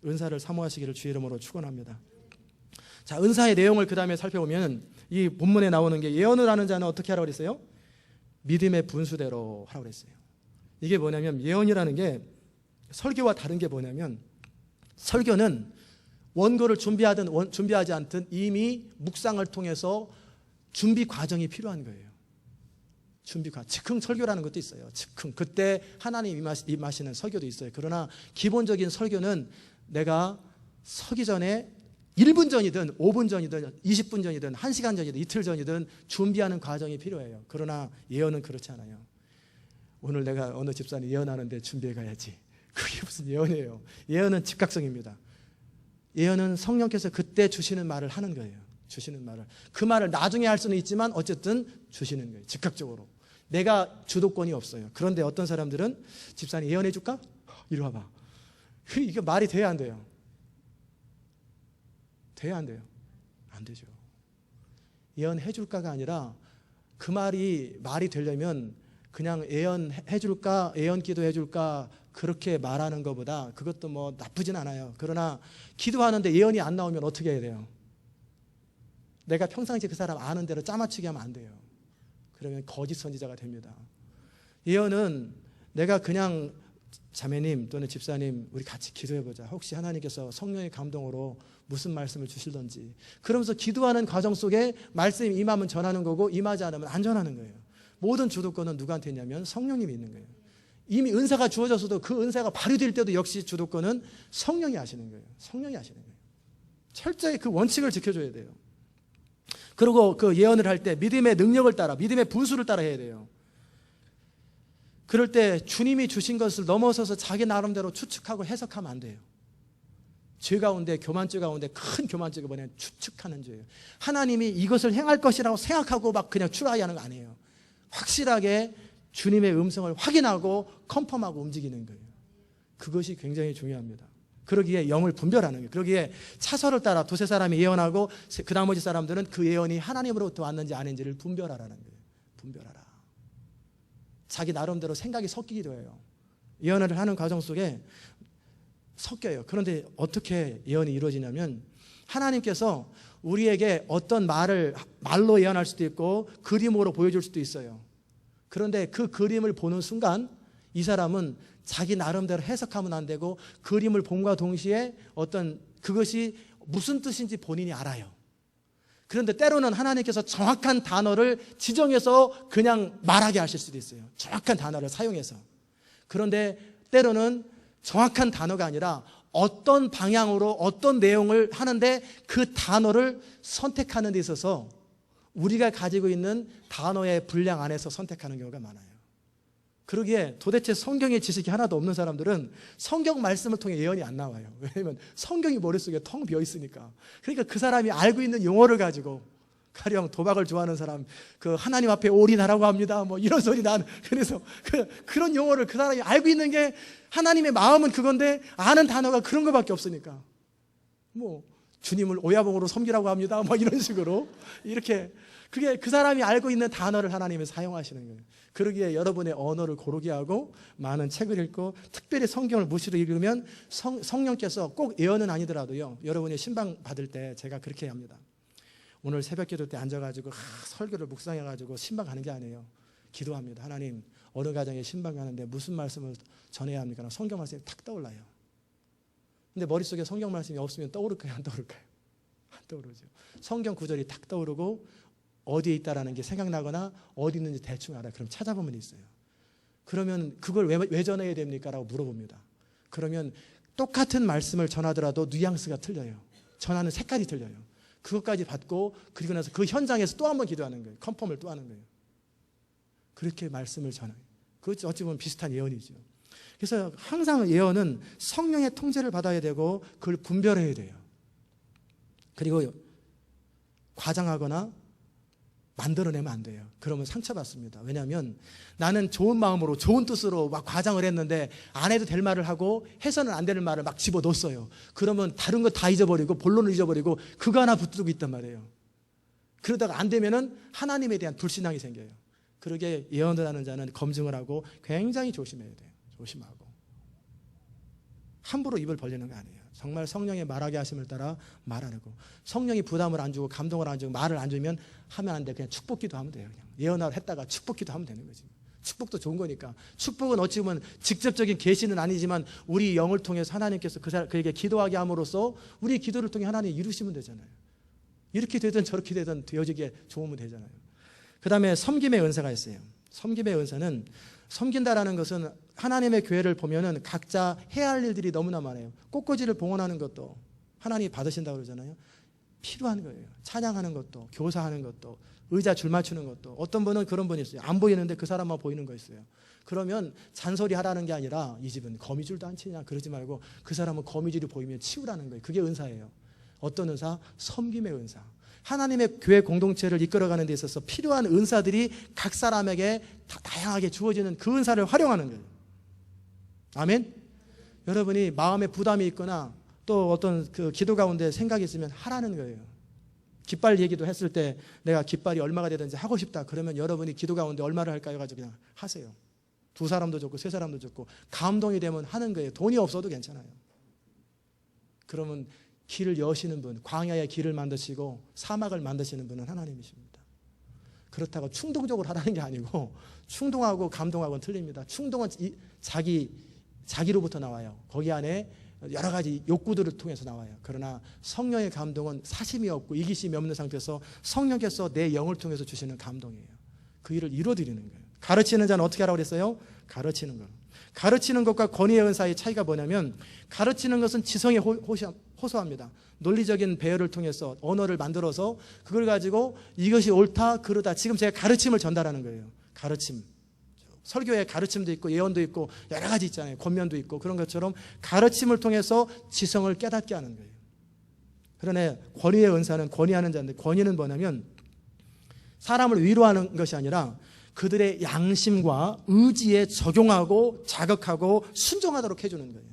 A: 은사를 사모하시기를 주의 이름으로 축원합니다. 자, 은사의 내용을 그 다음에 살펴보면 이 본문에 나오는 게 예언을 하는 자는 어떻게 하라고 그랬어요? 믿음의 분수대로 하라고 그랬어요. 이게 뭐냐면 예언이라는 게 설교와 다른 게 뭐냐면 설교는 원고를 준비하든 준비하지 않든 이미 묵상을 통해서 준비 과정이 필요한 거예요. 즉흥 설교라는 것도 있어요. 즉흥 그때 하나님 임하시는 설교도 있어요. 그러나 기본적인 설교는 내가 서기 전에 1분 전이든 5분 전이든 20분 전이든 1시간 전이든 이틀 전이든 준비하는 과정이 필요해요. 그러나 예언은 그렇지 않아요. 오늘 내가 어느 집사님 예언하는데 준비해 가야지. 그게 무슨 예언이에요. 예언은 즉각성입니다. 예언은 성령께서 그때 주시는 말을 하는 거예요. 주시는 말을. 그 말을 나중에 할 수는 있지만 어쨌든 주시는 거예요. 즉각적으로. 내가 주도권이 없어요. 그런데 어떤 사람들은 집사님 예언해 줄까? 이리 와봐. 이게 말이 돼야 안 돼요? 돼야 안 돼요? 안 되죠. 예언해 줄까가 아니라 그 말이 되려면 그냥 예언해 줄까, 예언 기도해 줄까 그렇게 말하는 것보다 그것도 뭐 나쁘진 않아요. 그러나 기도하는데 예언이 안 나오면 어떻게 해야 돼요? 내가 평상시에 그 사람 아는 대로 짜맞추기 하면 안 돼요. 그러면 거짓 선지자가 됩니다. 예언은 내가 그냥 자매님 또는 집사님 우리 같이 기도해보자. 혹시 하나님께서 성령의 감동으로 무슨 말씀을 주실런지. 그러면서 기도하는 과정 속에 말씀이 임하면 전하는 거고 임하지 않으면 안 전하는 거예요. 모든 주도권은 누구한테 있냐면 성령님이 있는 거예요. 이미 은사가 주어졌어도 그 은사가 발휘될 때도 역시 주도권은 성령이 하시는 거예요. 성령이 하시는 거예요. 철저히 그 원칙을 지켜줘야 돼요. 그리고 그 예언을 할 때 믿음의 능력을 따라, 믿음의 분수를 따라 해야 돼요. 그럴 때 주님이 주신 것을 넘어서서 자기 나름대로 추측하고 해석하면 안 돼요. 죄 가운데, 교만죄 가운데 큰 교만죄가 뭐냐면 추측하는 죄예요. 하나님이 이것을 행할 것이라고 생각하고 막 그냥 추라이하는 거 아니에요. 확실하게 주님의 음성을 확인하고 컨펌하고 움직이는 거예요. 그것이 굉장히 중요합니다. 그러기에 영을 분별하는 거예요. 그러기에 차서를 따라 두세 사람이 예언하고 그 나머지 사람들은 그 예언이 하나님으로부터 왔는지 아닌지를 분별하라는 거예요. 분별하라. 자기 나름대로 생각이 섞이기도 해요. 예언을 하는 과정 속에 섞여요. 그런데 어떻게 예언이 이루어지냐면 하나님께서 우리에게 어떤 말로 예언할 수도 있고 그림으로 보여줄 수도 있어요. 그런데 그 그림을 보는 순간 이 사람은 자기 나름대로 해석하면 안 되고 그림을 봄과 동시에 어떤 그것이 무슨 뜻인지 본인이 알아요. 그런데 때로는 하나님께서 정확한 단어를 지정해서 그냥 말하게 하실 수도 있어요. 정확한 단어를 사용해서. 그런데 때로는 정확한 단어가 아니라 어떤 방향으로 어떤 내용을 하는데 그 단어를 선택하는 데 있어서 우리가 가지고 있는 단어의 분량 안에서 선택하는 경우가 많아요. 그러기에 도대체 성경의 지식이 하나도 없는 사람들은 성경 말씀을 통해 예언이 안 나와요. 왜냐하면 성경이 머릿속에 텅 비어 있으니까. 그러니까 그 사람이 알고 있는 용어를 가지고 가령 도박을 좋아하는 사람 그 하나님 앞에 올인하라고 합니다. 뭐 이런 소리 나는 그래서 그런 용어를 그 사람이 알고 있는 게 하나님의 마음은 그건데 아는 단어가 그런 거밖에 없으니까 뭐 주님을 오야봉으로 섬기라고 합니다. 뭐 이런 식으로 이렇게 그게 그 사람이 알고 있는 단어를 하나님이 사용하시는 거예요. 그러기에 여러분의 언어를 고르게 하고 많은 책을 읽고 특별히 성경을 무시로 읽으면 성령께서 꼭 예언은 아니더라도요. 여러분이 신방 받을 때 제가 그렇게 합니다. 오늘 새벽 기도 때 앉아가지고 설교를 묵상해가지고 신방 가는 게 아니에요. 기도합니다. 하나님 어느 가정에 신방 가는데 무슨 말씀을 전해야 합니까? 성경 말씀이 탁 떠올라요. 근데 머릿속에 성경 말씀이 없으면 떠오를까요? 안 떠오를까요? 안 떠오르죠. 성경 구절이 탁 떠오르고 어디에 있다라는 게 생각나거나 어디 있는지 대충 알아요. 그럼 찾아보면 있어요. 그러면 그걸 왜 전해야 됩니까? 라고 물어봅니다. 그러면 똑같은 말씀을 전하더라도 뉘앙스가 틀려요. 전하는 색깔이 틀려요. 그것까지 받고 그리고 나서 그 현장에서 또 한 번 기도하는 거예요. 컨펌을 또 하는 거예요. 그렇게 말씀을 전해요. 그것이 어찌 보면 비슷한 예언이죠. 그래서 항상 예언은 성령의 통제를 받아야 되고 그걸 분별해야 돼요. 그리고 과장하거나 만들어내면 안 돼요. 그러면 상처받습니다. 왜냐하면 나는 좋은 마음으로 좋은 뜻으로 막 과장을 했는데 안 해도 될 말을 하고 해서는 안 되는 말을 막 집어넣었어요. 그러면 다른 거 다 잊어버리고 본론을 잊어버리고 그거 하나 붙들고 있단 말이에요. 그러다가 안 되면은 하나님에 대한 불신앙이 생겨요. 그러게 예언을 하는 자는 검증을 하고 굉장히 조심해야 돼요. 조심하고 함부로 입을 벌리는 거 아니에요. 정말 성령의 말하게 하심을 따라 말하고 성령이 부담을 안 주고 감동을 안 주고 말을 안 주면 하면 안 돼. 그냥 축복기도 하면 돼요. 그냥 예언을 했다가 축복기도 하면 되는 거지. 축복도 좋은 거니까. 축복은 어찌 보면 직접적인 계시는 아니지만 우리 영을 통해서 하나님께서 그에게 기도하게 함으로써 우리 기도를 통해 하나님이 이루시면 되잖아요. 이렇게 되든 저렇게 되든 되어지게 좋으면 되잖아요. 그 다음에 섬김의 은사가 있어요. 섬김의 은사는 섬긴다라는 것은 하나님의 교회를 보면은 각자 해야 할 일들이 너무나 많아요. 꽃꽂이를 봉헌하는 것도 하나님이 받으신다고 그러잖아요. 필요한 거예요. 찬양하는 것도, 교사하는 것도, 의자 줄 맞추는 것도. 어떤 분은 그런 분이 있어요. 안 보이는데 그 사람만 보이는 거 있어요. 그러면 잔소리 하라는 게 아니라 이 집은 거미줄도 안 치냐 그러지 말고 그 사람은 거미줄이 보이면 치우라는 거예요. 그게 은사예요. 어떤 은사? 섬김의 은사. 하나님의 교회 공동체를 이끌어가는 데 있어서 필요한 은사들이 각 사람에게 다양하게 주어지는 그 은사를 활용하는 거예요. 아멘? 여러분이 마음에 부담이 있거나 또 어떤 그 기도 가운데 생각이 있으면 하라는 거예요. 깃발 얘기도 했을 때 내가 깃발이 얼마가 되든지 하고 싶다. 그러면 여러분이 기도 가운데 얼마를 할까요? 가지고 그냥 하세요. 2사람도 좋고 3사람도 좋고 감동이 되면 하는 거예요. 돈이 없어도 괜찮아요. 그러면 길을 여시는 분, 광야의 길을 만드시고 사막을 만드시는 분은 하나님이십니다. 그렇다고 충동적으로 하라는 게 아니고 충동하고 감동하고는 틀립니다. 충동은 자기로부터 나와요. 거기 안에 여러 가지 욕구들을 통해서 나와요. 그러나 성령의 감동은 사심이 없고 이기심이 없는 상태에서 성령께서 내 영을 통해서 주시는 감동이에요. 그 일을 이루어드리는 거예요. 가르치는 자는 어떻게 하라고 그랬어요? 가르치는 것. 가르치는 것과 권위의 은사의 차이가 뭐냐면 가르치는 것은 지성에 호소합니다. 논리적인 배열을 통해서 언어를 만들어서 그걸 가지고 이것이 옳다 그르다 지금 제가 가르침을 전달하는 거예요. 가르침. 설교에 가르침도 있고 예언도 있고 여러 가지 있잖아요. 권면도 있고 그런 것처럼 가르침을 통해서 지성을 깨닫게 하는 거예요. 그러나 권위의 은사는 권위하는 자인데 권위는 뭐냐면 사람을 위로하는 것이 아니라 그들의 양심과 의지에 적용하고 자극하고 순종하도록 해주는 거예요.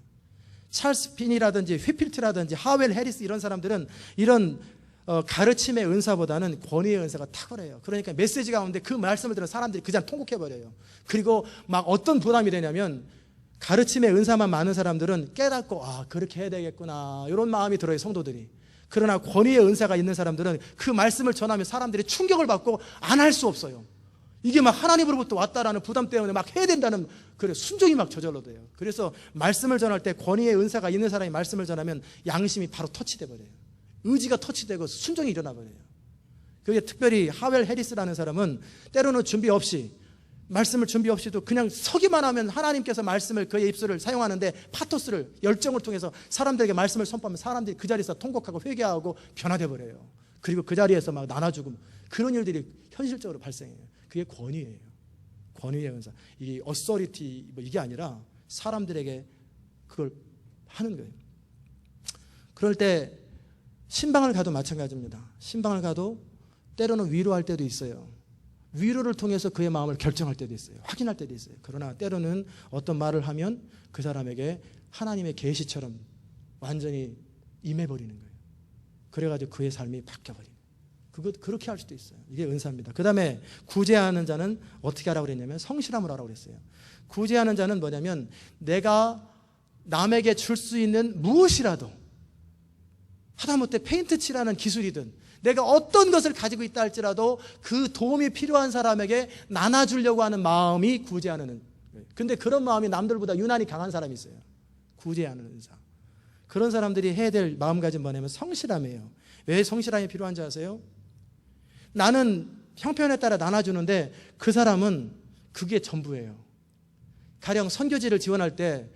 A: 찰스 핀이라든지 휘필트라든지 하웰 해리스 이런 사람들은 이런 가르침의 은사보다는 권위의 은사가 탁월해요. 그러니까 메시지 가운데 그 말씀을 들은 사람들이 그냥 통곡해버려요. 그리고 막 어떤 부담이 되냐면 가르침의 은사만 많은 사람들은 깨닫고 그렇게 해야 되겠구나 이런 마음이 들어요. 성도들이. 그러나 권위의 은사가 있는 사람들은 그 말씀을 전하면 사람들이 충격을 받고 안 할 수 없어요. 이게 막 하나님으로부터 왔다라는 부담 때문에 막 해야 된다는 순종이 막 저절로 돼요. 그래서 말씀을 전할 때 권위의 은사가 있는 사람이 말씀을 전하면 양심이 바로 터치돼 버려요. 의지가 터치되고 순종이 일어나 버려요. 그게 특별히 하웰 해리스라는 사람은 때로는 준비 없이 말씀을 준비 없이도 그냥 서기만 하면 하나님께서 말씀을 그의 입술을 사용하는데 파토스를 열정을 통해서 사람들에게 말씀을 선포하면 사람들이 그 자리에서 통곡하고 회개하고 변화돼 버려요. 그리고 그 자리에서 막 나눠주고 그런 일들이 현실적으로 발생해요. 그게 권위예요. 권위의 은사. 이게 어서리티 이게 아니라 사람들에게 그걸 하는 거예요. 그럴 때 신방을 가도 마찬가지입니다. 신방을 가도 때로는 위로할 때도 있어요. 위로를 통해서 그의 마음을 결정할 때도 있어요. 확인할 때도 있어요. 그러나 때로는 어떤 말을 하면 그 사람에게 하나님의 계시처럼 완전히 임해버리는 거예요. 그래가지고 그의 삶이 바뀌어버리는 거예요. 그렇게 할 수도 있어요. 이게 은사입니다. 그 다음에 구제하는 자는 어떻게 하라고 그랬냐면 성실함을 하라고 그랬어요. 구제하는 자는 뭐냐면 내가 남에게 줄 수 있는 무엇이라도 하다못해 페인트 칠하는 기술이든 내가 어떤 것을 가지고 있다 할지라도 그 도움이 필요한 사람에게 나눠주려고 하는 마음이 구제하는 거예요. 근데 그런 마음이 남들보다 유난히 강한 사람이 있어요. 구제하는 은사. 그런 사람들이 해야 될 마음가짐 뭐냐면 성실함이에요. 왜 성실함이 필요한지 아세요? 나는 형편에 따라 나눠주는데 그 사람은 그게 전부예요. 가령 선교지를 지원할 때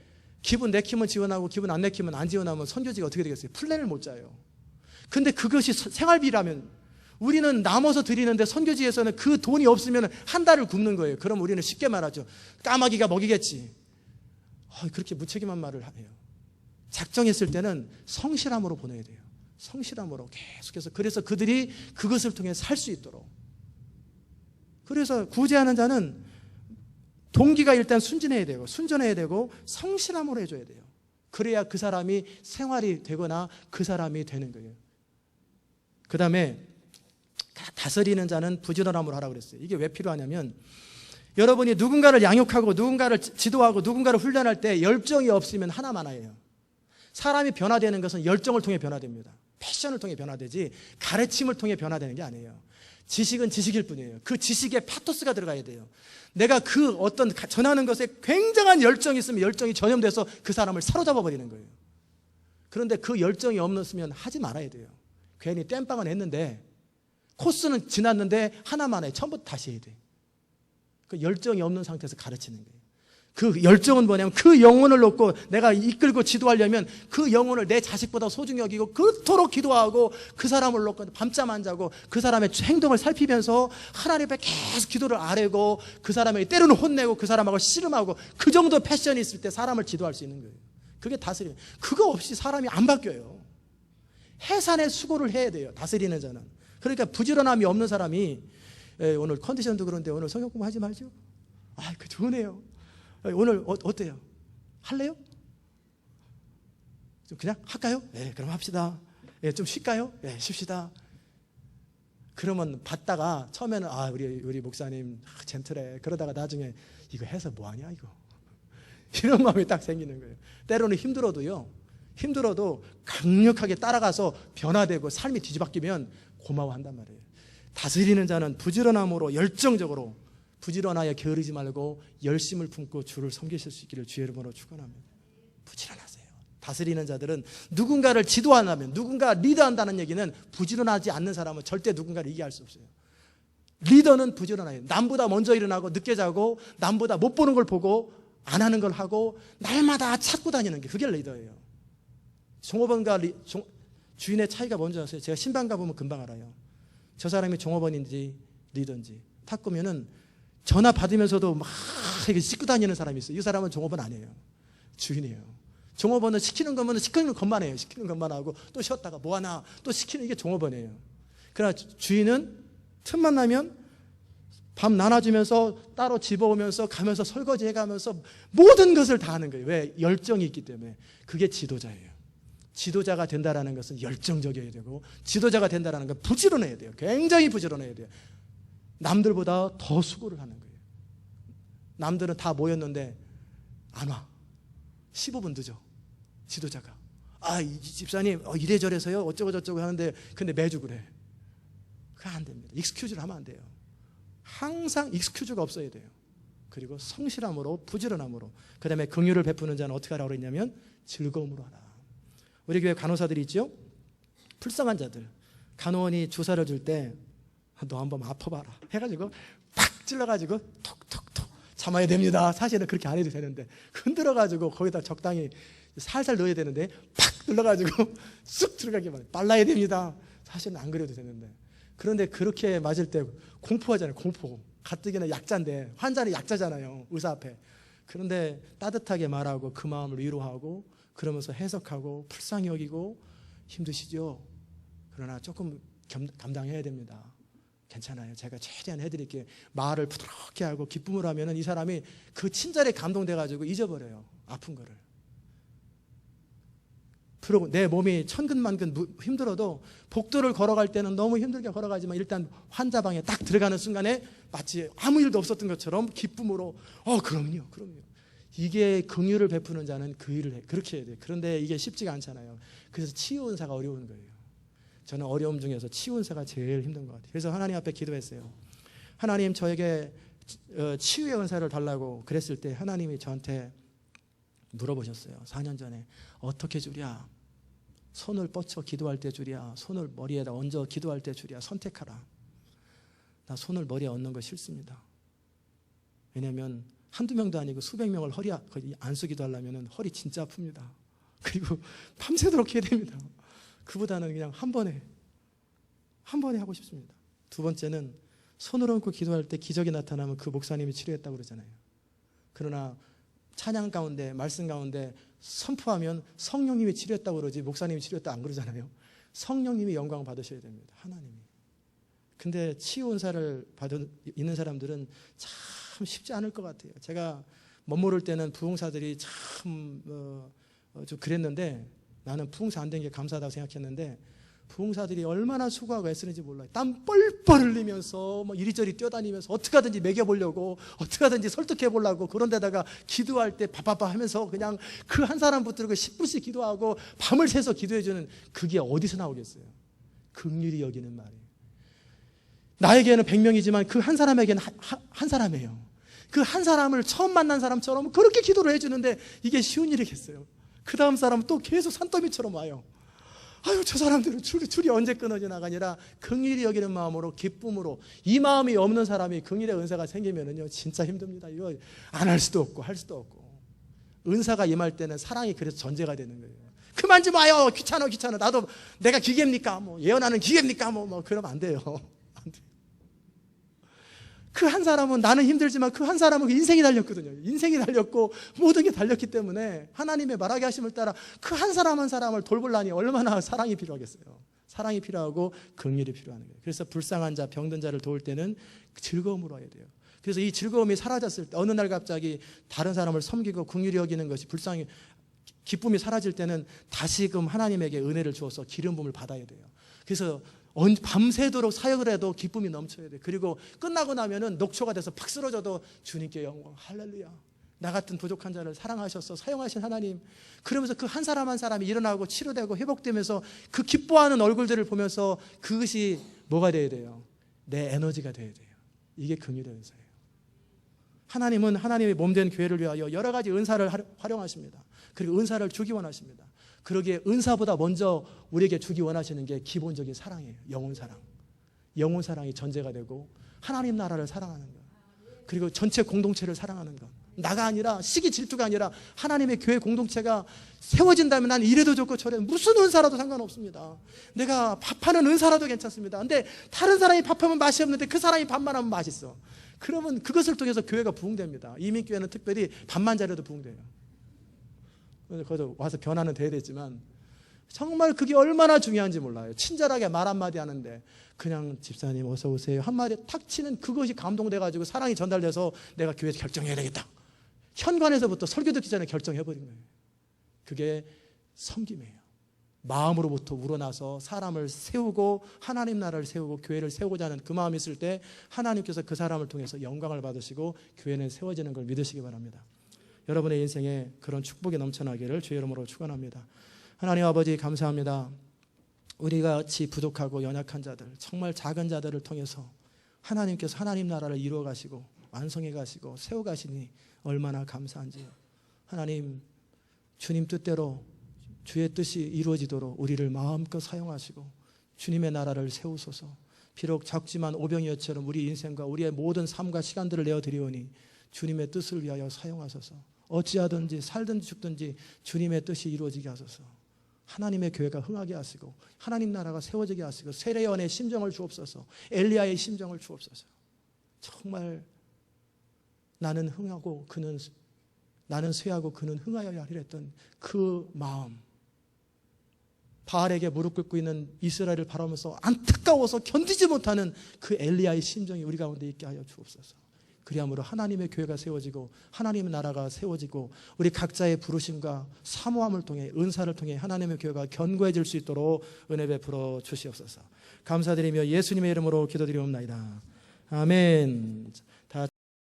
A: 기분 내키면 지원하고 기분 안 내키면 안 지원하면 선교지가 어떻게 되겠어요? 플랜을 못 짜요. 근데 그것이 생활비라면 우리는 나눠서 드리는데 선교지에서는 그 돈이 없으면 한 달을 굶는 거예요. 그럼 우리는 쉽게 말하죠. 까마귀가 먹이겠지. 그렇게 무책임한 말을 해요. 작정했을 때는 성실함으로 보내야 돼요. 성실함으로 계속해서. 그래서 그들이 그것을 통해 살 수 있도록. 그래서 구제하는 자는 동기가 일단 순진해야 되고 순전해야 되고 성실함으로 해줘야 돼요. 그래야 그 사람이 생활이 되거나 그 사람이 되는 거예요. 그 다음에 다스리는 자는 부지런함으로 하라고 그랬어요. 이게 왜 필요하냐면 여러분이 누군가를 양육하고 누군가를 지도하고 누군가를 훈련할 때 열정이 없으면 하나만아예요. 사람이 변화되는 것은 열정을 통해 변화됩니다. 패션을 통해 변화되지 가르침을 통해 변화되는 게 아니에요. 지식은 지식일 뿐이에요. 그 지식에 파토스가 들어가야 돼요. 내가 그 어떤 전하는 것에 굉장한 열정이 있으면 열정이 전염돼서 그 사람을 사로잡아 버리는 거예요. 그런데 그 열정이 없으면 하지 말아야 돼요. 괜히 땜빵은 했는데 코스는 지났는데 하나만 해. 처음부터 다시 해야 돼. 그 열정이 없는 상태에서 가르치는 거예요. 그 열정은 뭐냐면 그 영혼을 놓고 내가 이끌고 지도하려면 그 영혼을 내 자식보다 소중히 여기고 그토록 기도하고 그 사람을 놓고 밤잠 안 자고 그 사람의 행동을 살피면서 하나님 앞에 계속 기도를 아뢰고 그 사람에게 때로는 혼내고 그 사람하고 씨름하고 그 정도 패션이 있을 때 사람을 지도할 수 있는 거예요. 그게 다스리는. 그거 없이 사람이 안 바뀌어요. 해산의 수고를 해야 돼요. 다스리는 자는. 그러니까 부지런함이 없는 사람이 오늘 컨디션도 그런데 오늘 성경 공부하지 말죠. 그 좋으네요. 오늘 어때요? 할래요? 좀 그냥 할까요? 네, 그럼 합시다. 네, 좀 쉴까요? 네, 쉽시다. 그러면 받다가 처음에는 우리 목사님 젠틀해. 그러다가 나중에 이거 해서 뭐하냐 이거. 이런 마음이 딱 생기는 거예요. 때로는 힘들어도 강력하게 따라가서 변화되고 삶이 뒤집어지면 고마워한단 말이에요. 다스리는 자는 부지런함으로 열정적으로 부지런하여 게으르지 말고 열심을 품고 주를 섬기실 수 있기를 주의 이름으로 축원합니다. 부지런하세요. 다스리는 자들은 누군가를 지도한다면, 누군가 리더한다는 얘기는 부지런하지 않는 사람은 절대 누군가를 이해할 수 없어요. 리더는 부지런해요. 남보다 먼저 일어나고 늦게 자고 남보다 못 보는 걸 보고 안 하는 걸 하고 날마다 찾고 다니는 게 그게 리더예요. 종업원과 주인의 차이가 뭔지 아세요? 제가 신방 가보면 금방 알아요. 저 사람이 종업원인지 리더인지. 탁 보면은 전화 받으면서도 막 이렇게 씻고 다니는 사람이 있어요. 이 사람은 종업원 아니에요. 주인이에요. 종업원은 시키는 거면 시키는 것만 해요. 시키는 것만 하고 또 쉬었다가 뭐 하나 또 시키는 게 종업원이에요. 그러나 주인은 틈만 나면 밥 나눠주면서 따로 집어오면서 가면서 설거지 해가면서 모든 것을 다 하는 거예요. 왜? 열정이 있기 때문에. 그게 지도자예요. 지도자가 된다는 것은 열정적이어야 되고, 지도자가 된다는 건 부지런해야 돼요. 굉장히 부지런해야 돼요. 남들보다 더 수고를 하는 거예요. 남들은 다 모였는데 안 와. 15분 늦어. 지도자가. 이 집사님 이래저래서요 어쩌고 저쩌고 하는데 근데 매주 그래. 그거 안 됩니다. 익스큐즈를 하면 안 돼요. 항상 익스큐즈가 없어야 돼요. 그리고 성실함으로, 부지런함으로. 그 다음에 긍휼을 베푸는 자는 어떻게 하라고 그랬냐면 즐거움으로 하라. 우리 교회 간호사들이 있죠. 불쌍한 자들. 간호원이 주사를 줄 때 너 한번 아파봐라 해가지고 팍 찔러가지고 톡톡톡 참아야 됩니다. 사실은 그렇게 안 해도 되는데 흔들어가지고 거기다 적당히 살살 넣어야 되는데 팍 눌러가지고 쑥 들어가기만 빨라야 됩니다. 사실은 안 그래도 되는데. 그런데 그렇게 맞을 때 공포하잖아요. 공포. 가뜩이나 약자인데, 환자는 약자잖아요, 의사 앞에. 그런데 따뜻하게 말하고 그 마음을 위로하고 그러면서 해석하고 불쌍히 여기고 힘드시죠? 그러나 조금 감당해야 됩니다. 괜찮아요. 제가 최대한 해드릴게요. 말을 부드럽게 하고 기쁨을 하면 이 사람이 그 친절에 감동돼가지고 잊어버려요. 아픈 거를. 내 몸이 천근만근 힘들어도 복도를 걸어갈 때는 너무 힘들게 걸어가지만 일단 환자방에 딱 들어가는 순간에 마치 아무 일도 없었던 것처럼 기쁨으로 그럼요. 이게 긍휼을 베푸는 자는 그 일을 그렇게 해야 돼요. 그런데 이게 쉽지가 않잖아요. 그래서 치유 은사가 어려운 거예요. 저는 어려움 중에서 치유 은사가 제일 힘든 것 같아요. 그래서 하나님 앞에 기도했어요. 하나님 저에게 치유의 은사를 달라고 그랬을 때 하나님이 저한테 물어보셨어요. 4년 전에 어떻게 주랴? 손을 뻗쳐 기도할 때 주랴? 손을 머리에다 얹어 기도할 때 주랴? 선택하라. 나 손을 머리에 얹는 거 싫습니다. 왜냐하면 한두 명도 아니고 수백 명을 허리 안수 기도하려면 허리 진짜 아픕니다. 그리고 밤새도록 해야 됩니다. 그보다는 그냥 한 번에 하고 싶습니다. 두 번째는 손을 얹고 기도할 때 기적이 나타나면 그 목사님이 치료했다고 그러잖아요. 그러나 찬양 가운데 말씀 가운데 선포하면 성령님이 치료했다고 그러지 목사님이 치료했다 안 그러잖아요. 성령님이 영광 받으셔야 됩니다. 하나님이. 근데 치유 은사를 있는 사람들은 참 쉽지 않을 것 같아요. 제가 멋모를 때는 부흥사들이 참 좀 그랬는데 나는 부흥사 안 된 게 감사하다고 생각했는데 부흥사들이 얼마나 수고하고 애쓰는지 몰라요. 땀 뻘뻘 흘리면서 이리저리 뛰어다니면서 어떻게 하든지 먹여보려고 어떻게 하든지 설득해보려고 그런 데다가 기도할 때 바빠빠 하면서 그냥 그 한 사람 붙들고 10분씩 기도하고 밤을 새서 기도해주는 그게 어디서 나오겠어요. 긍휼히 여기는 말이에요. 나에게는 100명이지만 그 한 사람에게는 한 사람이에요. 그 한 사람을 처음 만난 사람처럼 그렇게 기도를 해주는데 이게 쉬운 일이겠어요. 그 다음 사람은 또 계속 산더미처럼 와요. 저 사람들은 줄이 언제 끊어지나가 아니라 긍휼히 여기는 마음으로 기쁨으로 이 마음이 없는 사람이 긍휼의 은사가 생기면은요 진짜 힘듭니다. 이거 안 할 수도 없고 할 수도 없고 은사가 임할 때는 사랑이 그래서 전제가 되는 거예요. 그만 좀 와요. 귀찮아. 나도 내가 기계입니까? 예언하는 기계입니까? 그러면 안 돼요. 그 한 사람은 나는 힘들지만 그 한 사람은 인생이 달렸거든요. 인생이 달렸고 모든 게 달렸기 때문에 하나님의 말하게 하심을 따라 그 한 사람 한 사람을 돌보려니 얼마나 사랑이 필요하겠어요. 사랑이 필요하고 긍휼이 필요한 거예요. 그래서 불쌍한 자, 병든 자를 도울 때는 즐거움으로 해야 돼요. 그래서 이 즐거움이 사라졌을 때 어느 날 갑자기 다른 사람을 섬기고 긍휼히 여기는 것이 기쁨이 사라질 때는 다시금 하나님에게 은혜를 주어서 기름 부음을 받아야 돼요. 그래서 밤새도록 사역을 해도 기쁨이 넘쳐야 돼. 그리고 끝나고 나면은 녹초가 돼서 팍 쓰러져도 주님께 영광, 할렐루야. 나 같은 부족한 자를 사랑하셔서 사용하신 하나님. 그러면서 그 한 사람 한 사람이 일어나고 치료되고 회복되면서 그 기뻐하는 얼굴들을 보면서 그것이 뭐가 돼야 돼요? 내 에너지가 돼야 돼요. 이게 긍휼의 은사예요. 하나님은 하나님의 몸된 교회를 위하여 여러 가지 은사를 활용하십니다. 그리고 은사를 주기 원하십니다. 그러기에 은사보다 먼저 우리에게 주기 원하시는 게 기본적인 사랑이에요. 영혼 사랑. 영혼 사랑이 전제가 되고 하나님 나라를 사랑하는 것. 그리고 전체 공동체를 사랑하는 것. 나가 아니라 시기 질투가 아니라 하나님의 교회 공동체가 세워진다면 난 이래도 좋고 저래도 무슨 은사라도 상관없습니다. 내가 밥하는 은사라도 괜찮습니다. 근데 다른 사람이 밥하면 맛이 없는데 그 사람이 밥만 하면 맛있어. 그러면 그것을 통해서 교회가 부흥됩니다. 이민교회는 특별히 밥만 잘해도 부흥돼요. 거기서 와서 변화는 돼야 되지만 정말 그게 얼마나 중요한지 몰라요. 친절하게 말 한마디 하는데 그냥 집사님 어서 오세요 한마디 탁 치는 그것이 감동돼가지고 사랑이 전달돼서 내가 교회에서 결정해야 되겠다. 현관에서부터 설교 듣기 전에 결정해버린 거예요. 그게 섬김이에요. 마음으로부터 우러나서 사람을 세우고 하나님 나라를 세우고 교회를 세우고자 하는 그 마음이 있을 때 하나님께서 그 사람을 통해서 영광을 받으시고 교회는 세워지는 걸 믿으시기 바랍니다. 여러분의 인생에 그런 축복이 넘쳐나기를 주의 이름으로 축원합니다. 하나님 아버지 감사합니다. 우리가 같이 부족하고 연약한 자들, 정말 작은 자들을 통해서 하나님께서 하나님 나라를 이루어 가시고 완성해 가시고 세워 가시니 얼마나 감사한지요. 하나님 주님 뜻대로 주의 뜻이 이루어지도록 우리를 마음껏 사용하시고 주님의 나라를 세우소서. 비록 작지만 오병이어처럼 우리 인생과 우리의 모든 삶과 시간들을 내어드리오니 주님의 뜻을 위하여 사용하소서. 어찌하든지 살든지 죽든지 주님의 뜻이 이루어지게 하소서. 하나님의 교회가 흥하게 하시고 하나님 나라가 세워지게 하시고 세례요한의 심정을 주옵소서. 엘리야의 심정을 주옵소서. 정말 나는 흥하고 그는 나는 쇠하고 그는 흥하여야 하리라 했던 그 마음, 바알에게 무릎 꿇고 있는 이스라엘을 바라보면서 안타까워서 견디지 못하는 그 엘리야의 심정이 우리 가운데 있게 하여 주옵소서. 그리함으로 하나님의 교회가 세워지고 하나님의 나라가 세워지고 우리 각자의 부르심과 사모함을 통해 은사를 통해 하나님의 교회가 견고해질 수 있도록 은혜 베풀어 주시옵소서. 감사드리며 예수님의 이름으로 기도드리옵나이다. 아멘.